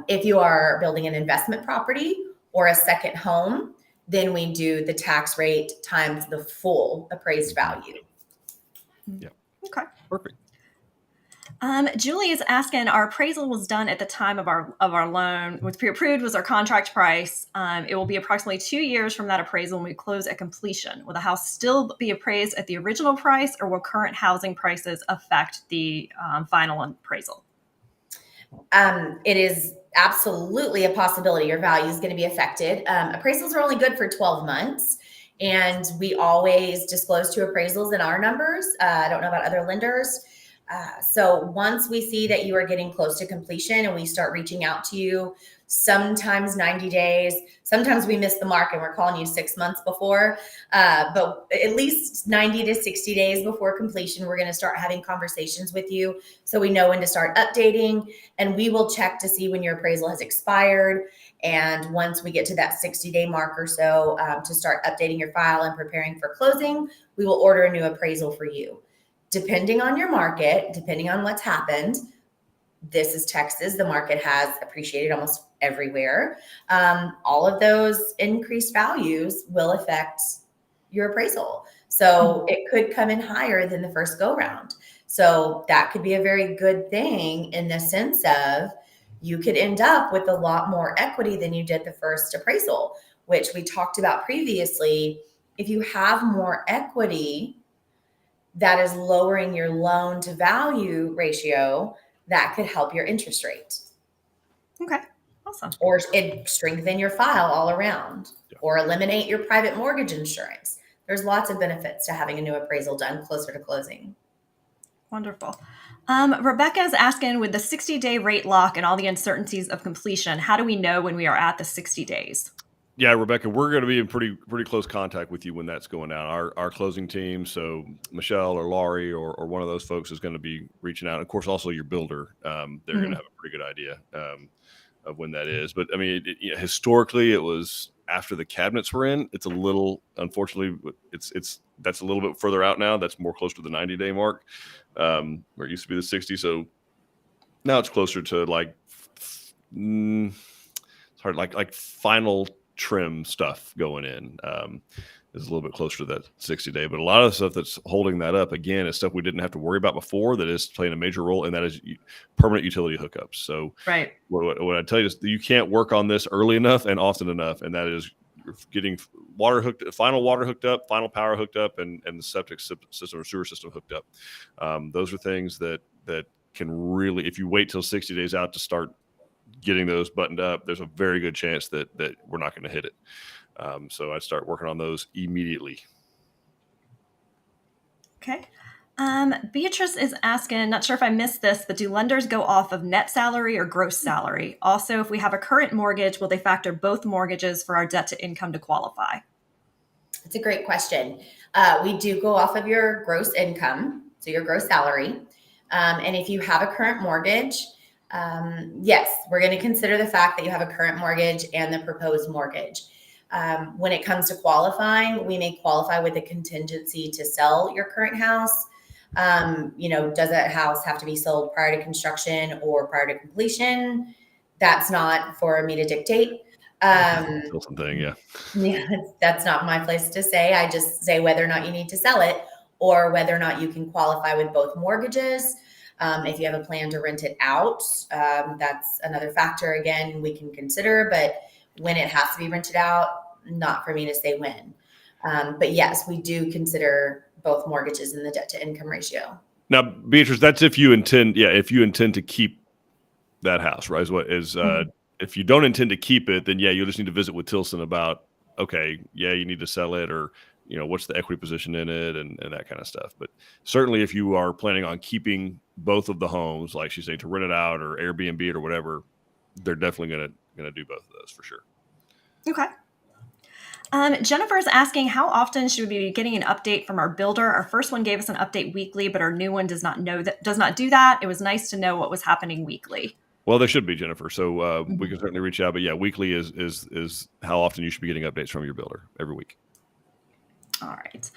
If you are building an investment property or a second home, then we do the tax rate times the full appraised value. Yeah. Okay. Perfect. Julie is asking, our appraisal was done at the time of our loan. What's pre-approved was our contract price. It will be approximately 2 years from that appraisal when we close at completion. Will the house still be appraised at the original price, or will current housing prices affect the final appraisal? It is absolutely a possibility your value is going to be affected. Appraisals are only good for 12 months. And we always disclose to appraisals in our numbers. I don't know about other lenders. So once we see that you are getting close to completion and we start reaching out to you, sometimes 90 days, sometimes we miss the mark and we're calling you 6 months before, but at least 90 to 60 days before completion, we're going to start having conversations with you. So we know when to start updating, and we will check to see when your appraisal has expired. And once we get to that 60-day mark or so, to start updating your file and preparing for closing, we will order a new appraisal for you. Depending on your market, depending on what's happened, this is Texas. The market has appreciated almost everywhere. All of those increased values will affect your appraisal. So it could come in higher than the first go round. So that could be a very good thing in the sense of you could end up with a lot more equity than you did the first appraisal, which we talked about previously. If you have more equity, that is lowering your loan to value ratio, that could help your interest rate. Okay, awesome. Or it strengthen your file all around, or eliminate your private mortgage insurance. There's lots of benefits to having a new appraisal done closer to closing. Wonderful. Rebecca is asking, with the 60-day rate lock and all the uncertainties of completion, how do we know when we are at the 60 days? Yeah, Rebecca, we're going to be in pretty close contact with you when that's going out. Our closing team, so Michelle or Laurie or one of those folks is going to be reaching out. And of course, also your builder. They're going to have a pretty good idea of when that is. But I mean, historically, it was after the cabinets were in. It's a little, unfortunately, that's a little bit further out now. That's more close to the 90-day mark, where it used to be the 60. So now it's closer to it's hard, like final trim stuff going in is a little bit closer to that 60-day. But a lot of the stuff that's holding that up, again, is stuff we didn't have to worry about before that is playing a major role, and that is permanent utility hookups. So right. What I tell you is you can't work on this early enough and often enough, and that is getting final water hooked up, final power hooked up, and the septic system or sewer system hooked up. Those are things that can really, if you wait till 60 days out to start getting those buttoned up, there's a very good chance that we're not going to hit it. So I'd start working on those immediately. Okay. Beatrice is asking, not sure if I missed this, but do lenders go off of net salary or gross salary? Also, if we have a current mortgage, will they factor both mortgages for our debt to income to qualify? It's a great question. We do go off of your gross income, so your gross salary. And if you have a current mortgage, yes, we're going to consider the fact that you have a current mortgage and the proposed mortgage. When it comes to qualifying, we may qualify with a contingency to sell your current house. Does that house have to be sold prior to construction or prior to completion? That's not for me to dictate. Something, yeah. Yeah, that's not my place to say. I just say whether or not you need to sell it or whether or not you can qualify with both mortgages. If you have a plan to rent it out, that's another factor, again, we can consider. But when it has to be rented out, not for me to say when. But yes, we do consider both mortgages in the debt to income ratio. Now, Beatrice, that's if you intend to keep that house, right? If you don't intend to keep it, then you'll just need to visit with Tilson about okay, yeah, you need to sell it, or what's the equity position in it, and that kind of stuff. But certainly, if you are planning on keeping both of the homes, like she's saying, to rent it out or Airbnb it or whatever, they're definitely gonna do both of those for sure. Okay. Jennifer's asking, how often should we be getting an update from our builder? Our first one gave us an update weekly, but our new one does not do that. It was nice to know what was happening weekly. Well, they should be, Jennifer. So we can certainly reach out. But yeah, weekly is how often you should be getting updates from your builder every week. All right.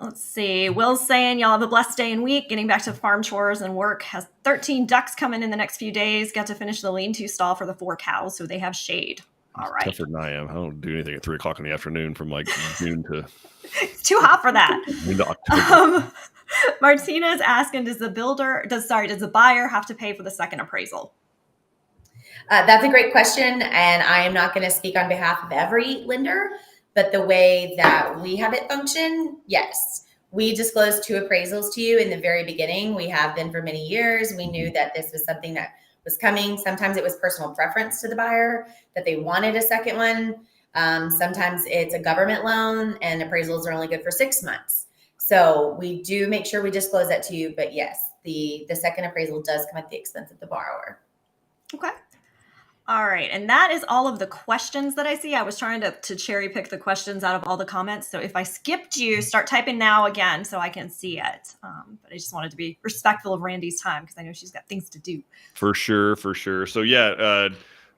Let's see. Will's saying y'all have a blessed day and week. Getting back to farm chores and work. Has 13 ducks coming in the next few days. Got to finish the lean-to stall for the 4 cows, so they have shade. All right. Tougher than I am. I don't do anything at 3 o'clock in the afternoon from like June to. It's too hot for that. Into October. Martina is asking, does the buyer have to pay for the second appraisal? That's a great question, and I am not going to speak on behalf of every lender, but the way that we have it function, yes. We disclosed 2 appraisals to you in the very beginning. We have been for many years. We knew that this was something that was coming. Sometimes it was personal preference to the buyer that they wanted a second one. Sometimes it's a government loan and appraisals are only good for 6 months. So we do make sure we disclose that to you. But yes, the second appraisal does come at the expense of the borrower. Okay. All right. And that is all of the questions that I see. I was trying to cherry pick the questions out of all the comments. So if I skipped you, start typing now again so I can see it. But I just wanted to be respectful of Randi's time because I know she's got things to do. For sure. So yeah,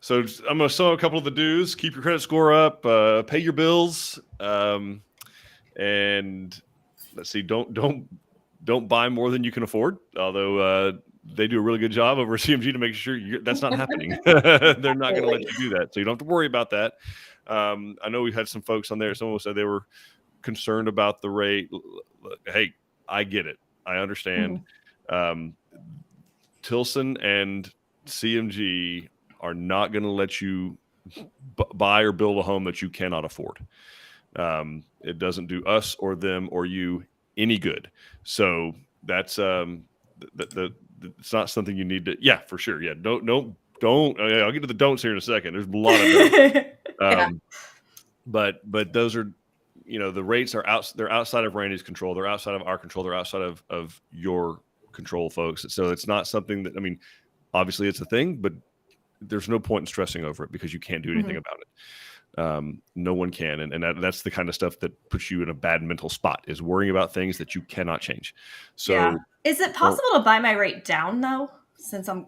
so I'm going to sum up a couple of the do's. Keep your credit score up, pay your bills, and let's see, don't buy more than you can afford. Although they do a really good job over at CMG to make sure that's not happening. They're not going to let you do that, so you don't have to worry about that. I know we had some folks on there. Someone said they were concerned about the rate. Look, hey, I get it. I understand. Tilson and CMG are not going to let you buy or build a home that you cannot afford. It doesn't do us or them or you any good. So that's it's not something you need to. Yeah, for sure. Yeah, don't. I'll get to the don'ts here in a second. There's a lot of them. But those are, the rates are out. They're outside of Randi's control. They're outside of our control. They're outside of your control, folks. So it's not something that, obviously it's a thing, but there's no point in stressing over it because you can't do anything about it. No one can. And that's the kind of stuff that puts you in a bad mental spot, is worrying about things that you cannot change. So yeah. Is it possible to buy my rate down though?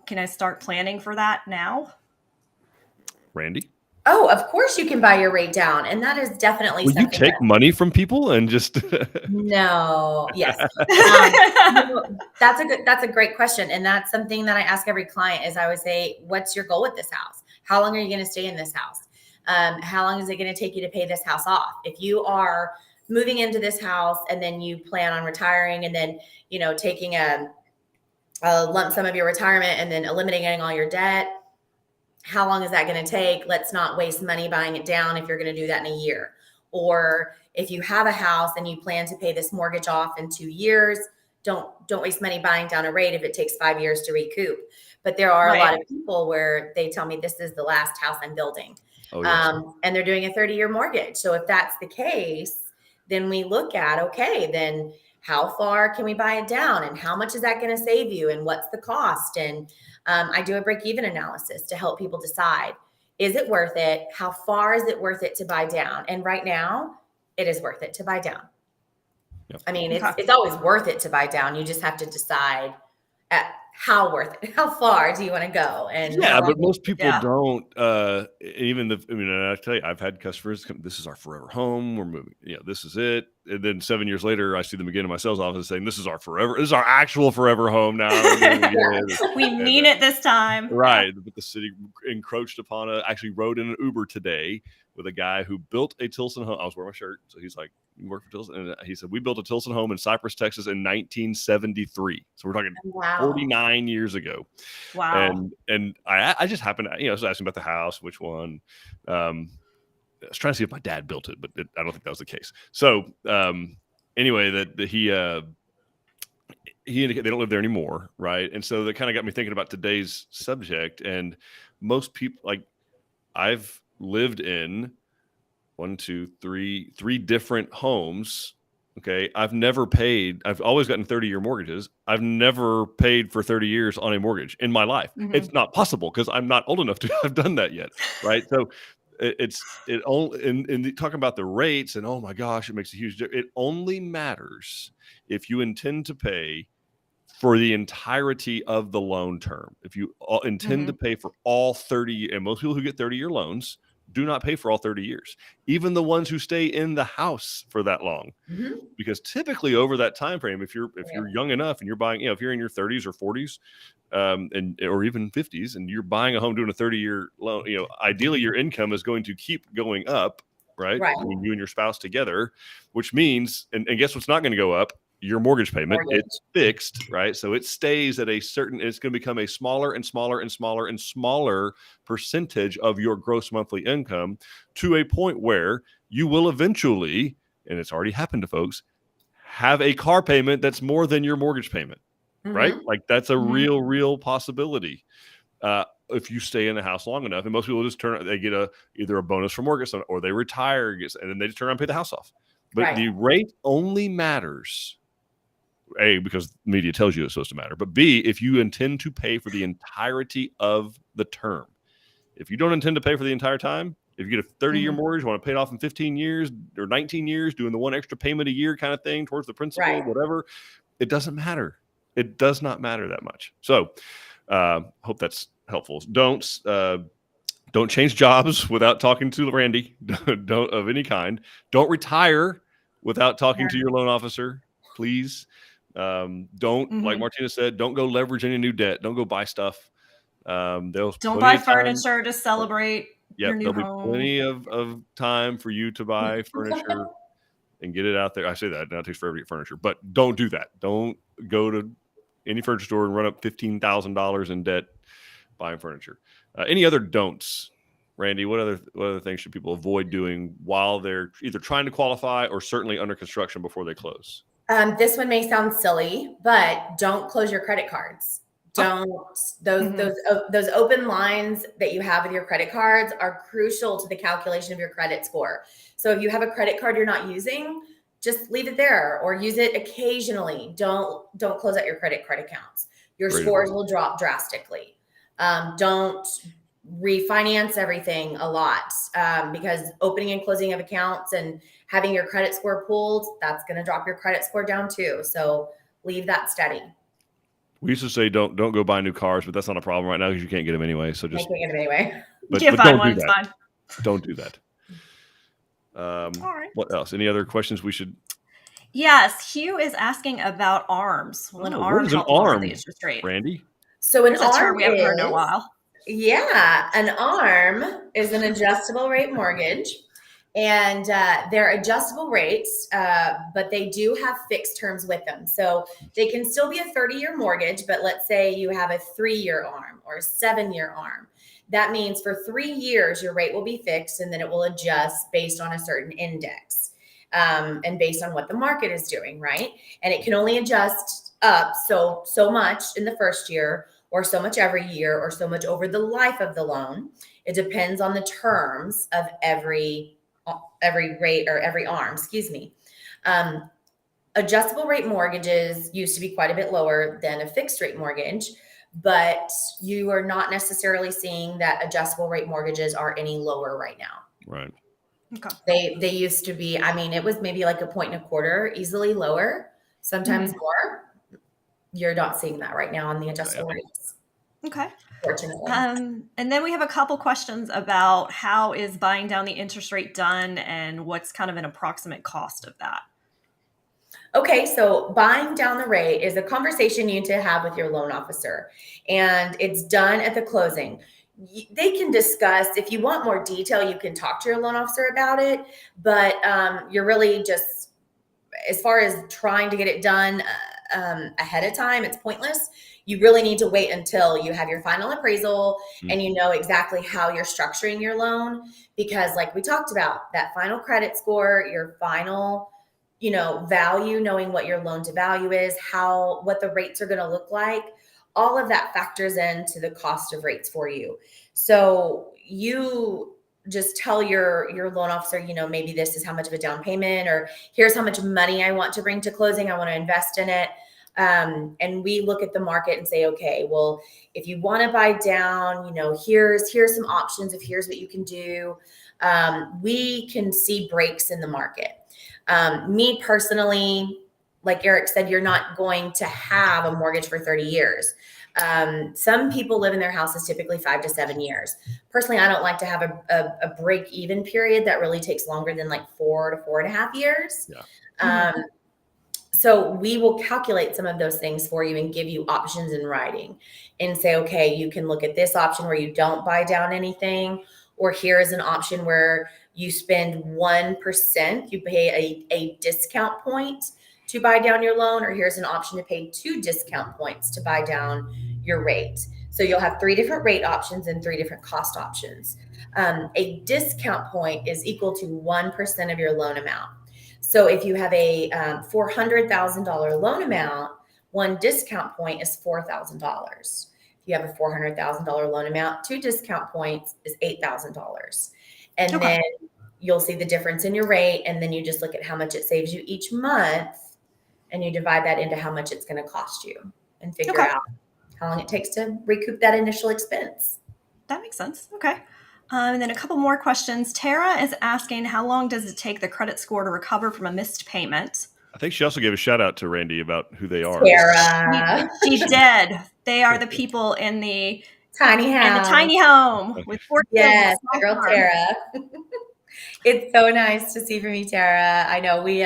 Can I start planning for that now? Randi? Oh, of course you can buy your rate down. And that is definitely something. Will you take money from people and just No. Yes. That's a great question. And that's something that I ask every client is I always say, what's your goal with this house? How long are you going to stay in this house? How long is it going to take you to pay this house off? If you are moving into this house and then you plan on retiring and then, taking a lump sum of your retirement and then eliminating all your debt, how long is that going to take? Let's not waste money buying it down if you're going to do that in a year. Or if you have a house and you plan to pay this mortgage off in 2 years, don't waste money buying down a rate if it takes 5 years to recoup. But there are a lot of people where they tell me this is the last house I'm building. Oh, yes. And they're doing a 30-year mortgage. So if that's the case, then we look at, okay, then how far can we buy it down? And how much is that going to save you? And what's the cost? And I do a break-even analysis to help people decide, is it worth it? How far is it worth it to buy down? And right now, it is worth it to buy down. Yep. It's always worth it to buy down. You just have to decide how worth it. How far do you want to go? And but most people don't. I tell you, I've had customers come, this is our forever home. We're moving. This is it. And then 7 years later, I see them again in my sales office saying, this is our actual forever home now. We mean it this time. Right. But the city encroached upon actually rode in an Uber today with a guy who built a Tilson home. I was wearing my shirt. So he's like, you work for Tilson? And he said, we built a Tilson home in Cypress, Texas in 1973. So we're talking 49 years ago. Wow. And I just happened to, I was asking about the house, which one. I was trying to see if my dad built it, but I don't think that was the case. So anyway, that he indicated they don't live there anymore, right? And so that kind of got me thinking about today's subject. And most people, like I've lived in three different homes. Okay. I've always gotten 30-year mortgages. I've never paid for 30 years on a mortgage in my life. Mhm. It's not possible because I'm not old enough to have done that yet. Right. So it only, in talking about the rates and, oh my gosh, it makes a huge difference. It only matters if you intend to pay for the entirety of the loan term. If you intend to pay for all 30, and most people who get 30-year loans do not pay for all 30 years, even the ones who stay in the house for that long. Because typically over that time frame, if you're young enough and you're buying, if you're in your 30s or 40s, or even 50s, and you're buying a home doing a 30-year loan, ideally your income is going to keep going up, right? Between you and your spouse together, which means, and guess what's not going to go up? Your mortgage payment. It's fixed, right? So it stays at it's going to become a smaller and smaller and smaller and smaller percentage of your gross monthly income, to a point where you will eventually, and it's already happened to folks, have a car payment that's more than your mortgage payment, right? Like that's a real possibility. If you stay in the house long enough, and most people just they get either a bonus from mortgage or they retire, and then they just turn around and pay the house off. But the rate only matters, A, because the media tells you it's supposed to matter, but B, if you intend to pay for the entirety of the term. If you don't intend to pay for the entire time, if you get a 30-year mortgage, want to pay it off in 15 years or 19 years, doing the one extra payment a year kind of thing towards the principal, whatever, it doesn't matter. It does not matter that much. So hope that's helpful. Don't change jobs without talking to Randi, don't of any kind. Don't retire without talking to your loan officer, please. Don't, like Martina said, don't go leverage any new debt. Don't go buy stuff. Don't buy furniture to celebrate your new home. There'll be plenty of time for you to buy furniture and get it out there. I say that now, it takes forever to get furniture, but don't do that. Don't go to any furniture store and run up $15,000 in debt buying furniture. Any other don'ts? Randi, what other things should people avoid doing while they're either trying to qualify or certainly under construction before they close? This one may sound silly, but don't close your credit cards. Don't those open lines that you have with your credit cards are crucial to the calculation of your credit score. So if you have a credit card you're not using, just leave it there or use it occasionally. Don't close out your credit card accounts. Your scores will drop drastically. Don't refinance everything a lot because opening and closing of accounts and having your credit score pulled, that's going to drop your credit score down too. So leave that steady. We used to say don't go buy new cars, but that's not a problem right now because you can't get them anyway. So just can't get them anyway. But don't do that. Fine. Don't do that. All right. What else? Any other questions we should? Yes, Hugh is asking about ARMs. Will an ARM help lower the interest rate? Randy? So an ARM we haven't heard in a while. Yeah, an ARM is an adjustable rate mortgage. And they're adjustable rates, but they do have fixed terms with them. So they can still be a 30-year mortgage, but let's say you have a 3-year ARM or a 7-year ARM. That means for 3 years, your rate will be fixed and then it will adjust based on a certain index and based on what the market is doing, right? And it can only adjust up so much in the first year or so much every year or so much over the life of the loan. It depends on the terms of every rate or every ARM, adjustable rate mortgages used to be quite a bit lower than a fixed rate mortgage, but you are not necessarily seeing that adjustable rate mortgages are any lower right now. Right. Okay. They used to be, it was maybe like 1.25 easily lower, sometimes more. You're not seeing that right now on the adjustable rates. Okay. Fortunately. And then we have a couple questions about how is buying down the interest rate done and what's kind of an approximate cost of that. Okay, so buying down the rate is a conversation you need to have with your loan officer, and it's done at the closing. They can discuss, if you want more detail, you can talk to your loan officer about it, but you're really just, as far as trying to get it done ahead of time, it's pointless. You really need to wait until you have your final appraisal and you know exactly how you're structuring your loan, because like we talked about, that final credit score, your final, value, knowing what your loan to value is, what the rates are going to look like, all of that factors into the cost of rates for you. So you just tell your loan officer, maybe this is how much of a down payment, or here's how much money I want to bring to closing. I want to invest in it. And we look at the market and say, okay, well, if you want to buy down, here's some options. If here's what you can do, we can see breaks in the market. Me personally, like Eric said, you're not going to have a mortgage for 30 years. Some people live in their houses typically 5 to 7 years. Personally, I don't like to have a break-even period that really takes longer than like 4 to 4.5 years. Yeah. So we will calculate some of those things for you and give you options in writing and say, okay, you can look at this option where you don't buy down anything, or here is an option where you spend 1%, you pay a discount point to buy down your loan, or here's an option to pay 2 discount points to buy down your rate. So you'll have 3 different rate options and 3 different cost options. A discount point is equal to 1% of your loan amount. So if you have a $400,000 loan amount, 1 discount point is $4,000. If you have a $400,000 loan amount, 2 discount points is $8,000. And then you'll see the difference in your rate. And then you just look at how much it saves you each month, and you divide that into how much it's going to cost you and figure out how long it takes to recoup that initial expense. That makes sense. Okay. And then a couple more questions. Tara is asking, how long does it take the credit score to recover from a missed payment? I think she also gave a shout out to Randi about who they are. Tara. She did. They are the people in the tiny house. In the tiny home with 4 kids. Yes, girl Tara. It's so nice to see from you, Tara. I know we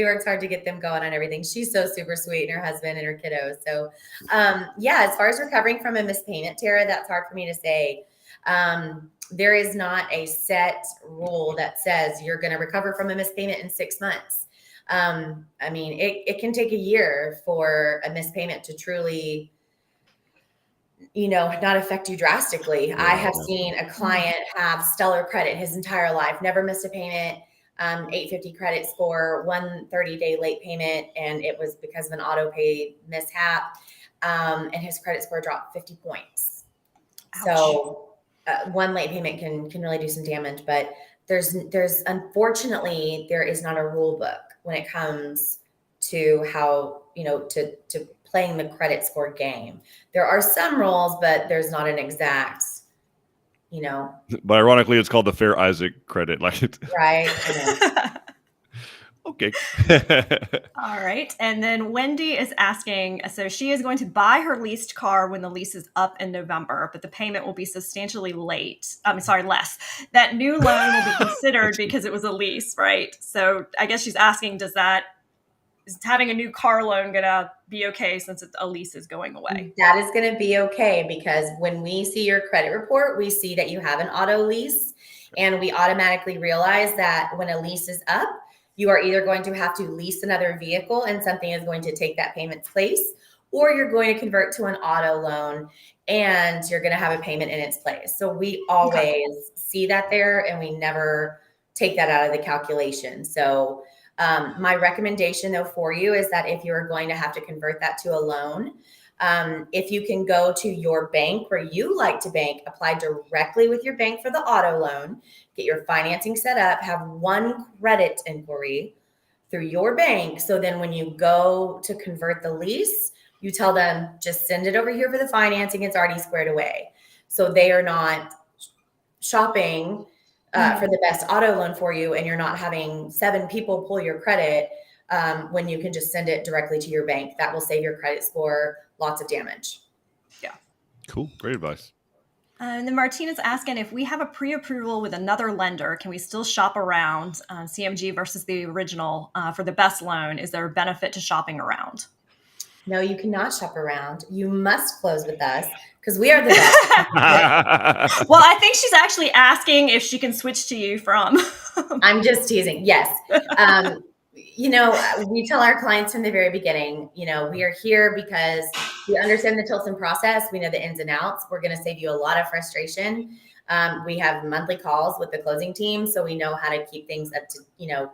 worked hard to get them going on everything. She's so super sweet, and her husband and her kiddos. So, as far as recovering from a missed payment, Tara, that's hard for me to say. There is not a set rule that says you're going to recover from a missed payment in 6 months. It can take a year for a missed payment to truly, not affect you drastically. I have seen a client have stellar credit his entire life, never missed a payment, 850 credit score, 1 30-day late payment, and it was because of an auto pay mishap, and his credit score dropped 50 points. Ouch. So 1 late payment can really do some damage, but there's unfortunately there is not a rule book when it comes to how to playing the credit score game. There are some rules, but there's not an exact, But ironically, it's called the Fair Isaac credit, right. Okay. All right. And then Wendy is asking, so she is going to buy her leased car when the lease is up in November, but the payment will be substantially less. That new loan will be considered because it was a lease, right? So I guess she's asking, is having a new car loan going to be okay since a lease is going away? That is going to be okay, because when we see your credit report, we see that you have an auto lease, and we automatically realize that when a lease is up, you are either going to have to lease another vehicle and something is going to take that payment's place, or you're going to convert to an auto loan and you're going to have a payment in its place. So we always see that there, and we never take that out of the calculation. So my recommendation though for you is that if you're going to have to convert that to a loan, if you can go to your bank where you like to bank, apply directly with your bank for the auto loan, get your financing set up, have 1 credit inquiry through your bank. So then when you go to convert the lease, you tell them, just send it over here for the financing. It's already squared away. So they are not shopping for the best auto loan for you, and you're not having 7 people pull your credit when you can just send it directly to your bank. That will save your credit score lots of damage. Yeah. Cool. Great advice. And then Martina's asking, if we have a pre-approval with another lender, can we still shop around CMG versus the original for the best loan? Is there a benefit to shopping around? No, you cannot shop around. You must close with us because we are the best. Well, I think she's actually asking if she can switch to you from. I'm just teasing. Yes. We tell our clients from the very beginning, we are here because we understand the Tilson process. We know the ins and outs. We're going to save you a lot of frustration. We have monthly calls with the closing team, so we know how to keep things up to,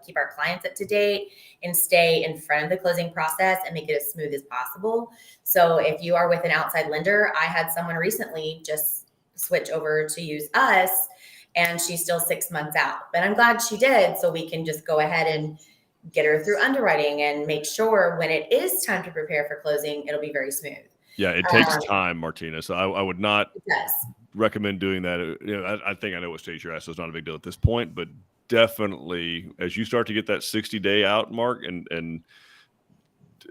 keep our clients up to date and stay in front of the closing process and make it as smooth as possible. So if you are with an outside lender, I had someone recently just switch over to use us, and she's still 6 months out. But I'm glad she did, so we can just go ahead and get her through underwriting and make sure when it is time to prepare for closing, it'll be very smooth. Yeah, it takes time, Martina. So I would not recommend doing that. I think I know what stage you're at, so it's not a big deal at this point. But definitely, as you start to get that 60-day out mark, and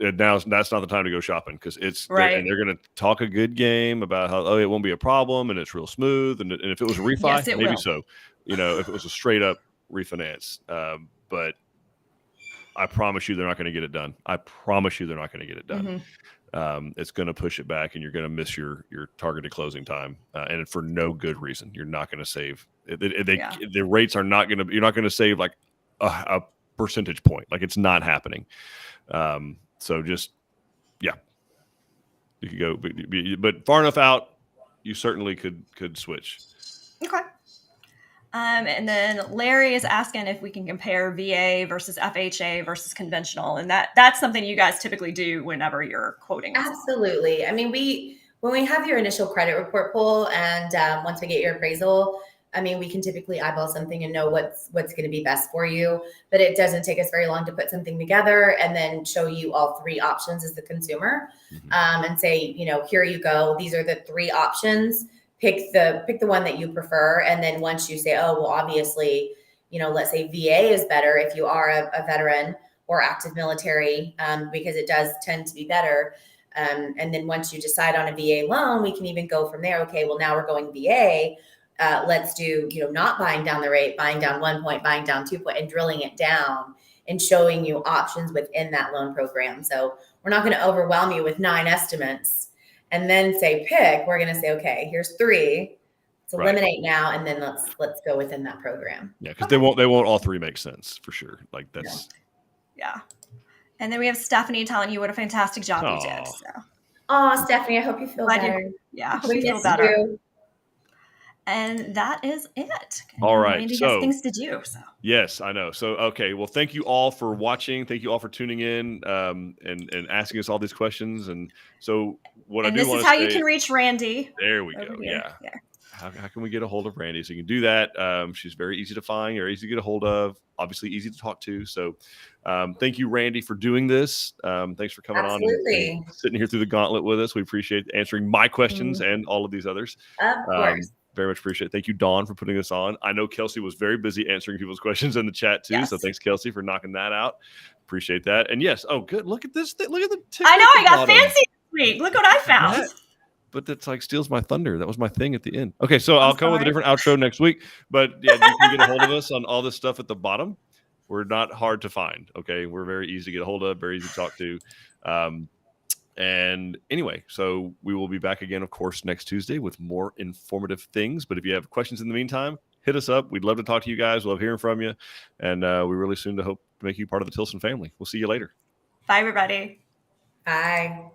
now that's not the time to go shopping, because and they're going to talk a good game about how it won't be a problem and it's real smooth. And if it was a refi, maybe so. If it was a straight up refinance, but I promise you they're not going to get it done. I promise you they're not going to get it done. It's going to push it back, and you're going to miss your targeted closing time, and for no good reason. You're not going to save. The rates are not going to. You're not going to save like a percentage point. Like, it's not happening. So just you could go, but far enough out, you certainly could switch. Okay. And then Larry is asking if we can compare VA versus FHA versus conventional. And that's something you guys typically do whenever you're quoting. Absolutely. I mean, when we have your initial credit report pull, and once we get your appraisal, I mean, we can typically eyeball something and know what's going to be best for you. But it doesn't take us very long to put something together and then show you all 3 options as the consumer, and say, here you go. These are the 3 options. Pick the one that you prefer. And then once you say, oh, well, obviously, let's say VA is better if you are a veteran or active military, because it does tend to be better. And then once you decide on a VA loan, we can even go from there. Okay, well, now we're going VA. Let's do, not buying down the rate, buying down 1 point, buying down 2 point, and drilling it down and showing you options within that loan program. So we're not going to overwhelm you with 9 estimates and then say pick. We're going to say, okay, here's 3. Let's eliminate now, and then let's go within that program. Yeah, because they won't all 3 make sense for sure. Like, that's And then we have Stephanie telling you what a fantastic job you did. So. Oh, Stephanie, I hope you feel better. I hope you feel better. And that is it. All right. Randy has things to do. So. Yes, I know. So, okay. Well, thank you all for watching. Thank you all for tuning in, and asking us all these questions. And so what this is how you can reach Randi. There we go. Yeah. How can we get a hold of Randi? So you can do that. She's very easy to find, or easy to get a hold of, obviously easy to talk to. So thank you, Randi, for doing this. Thanks for coming on and sitting here through the gauntlet with us. We appreciate answering my questions and all of these others. Of course. Very much appreciate it. Thank you, Dawn, for putting this on. I know Kelsey was very busy answering people's questions in the chat too. Yes. So thanks, Kelsey, for knocking that out. Appreciate that. And yes, good. Look at this. Look at the ticket. I know, I got fancy this week. Look what I found. But that's like steals my thunder. That was my thing at the end. Okay, so I'll come with a different outro next week. But yeah, you can get a hold of us on all this stuff at the bottom. We're not hard to find. Okay, we're very easy to get a hold of, very easy to talk to. And anyway, so we will be back again, of course, next Tuesday with more informative things. But if you have questions in the meantime, hit us up. We'd love to talk to you guys. We'll love hearing from you. And we really soon hope to make you part of the Tilson family. We'll see you later. Bye, everybody. Bye.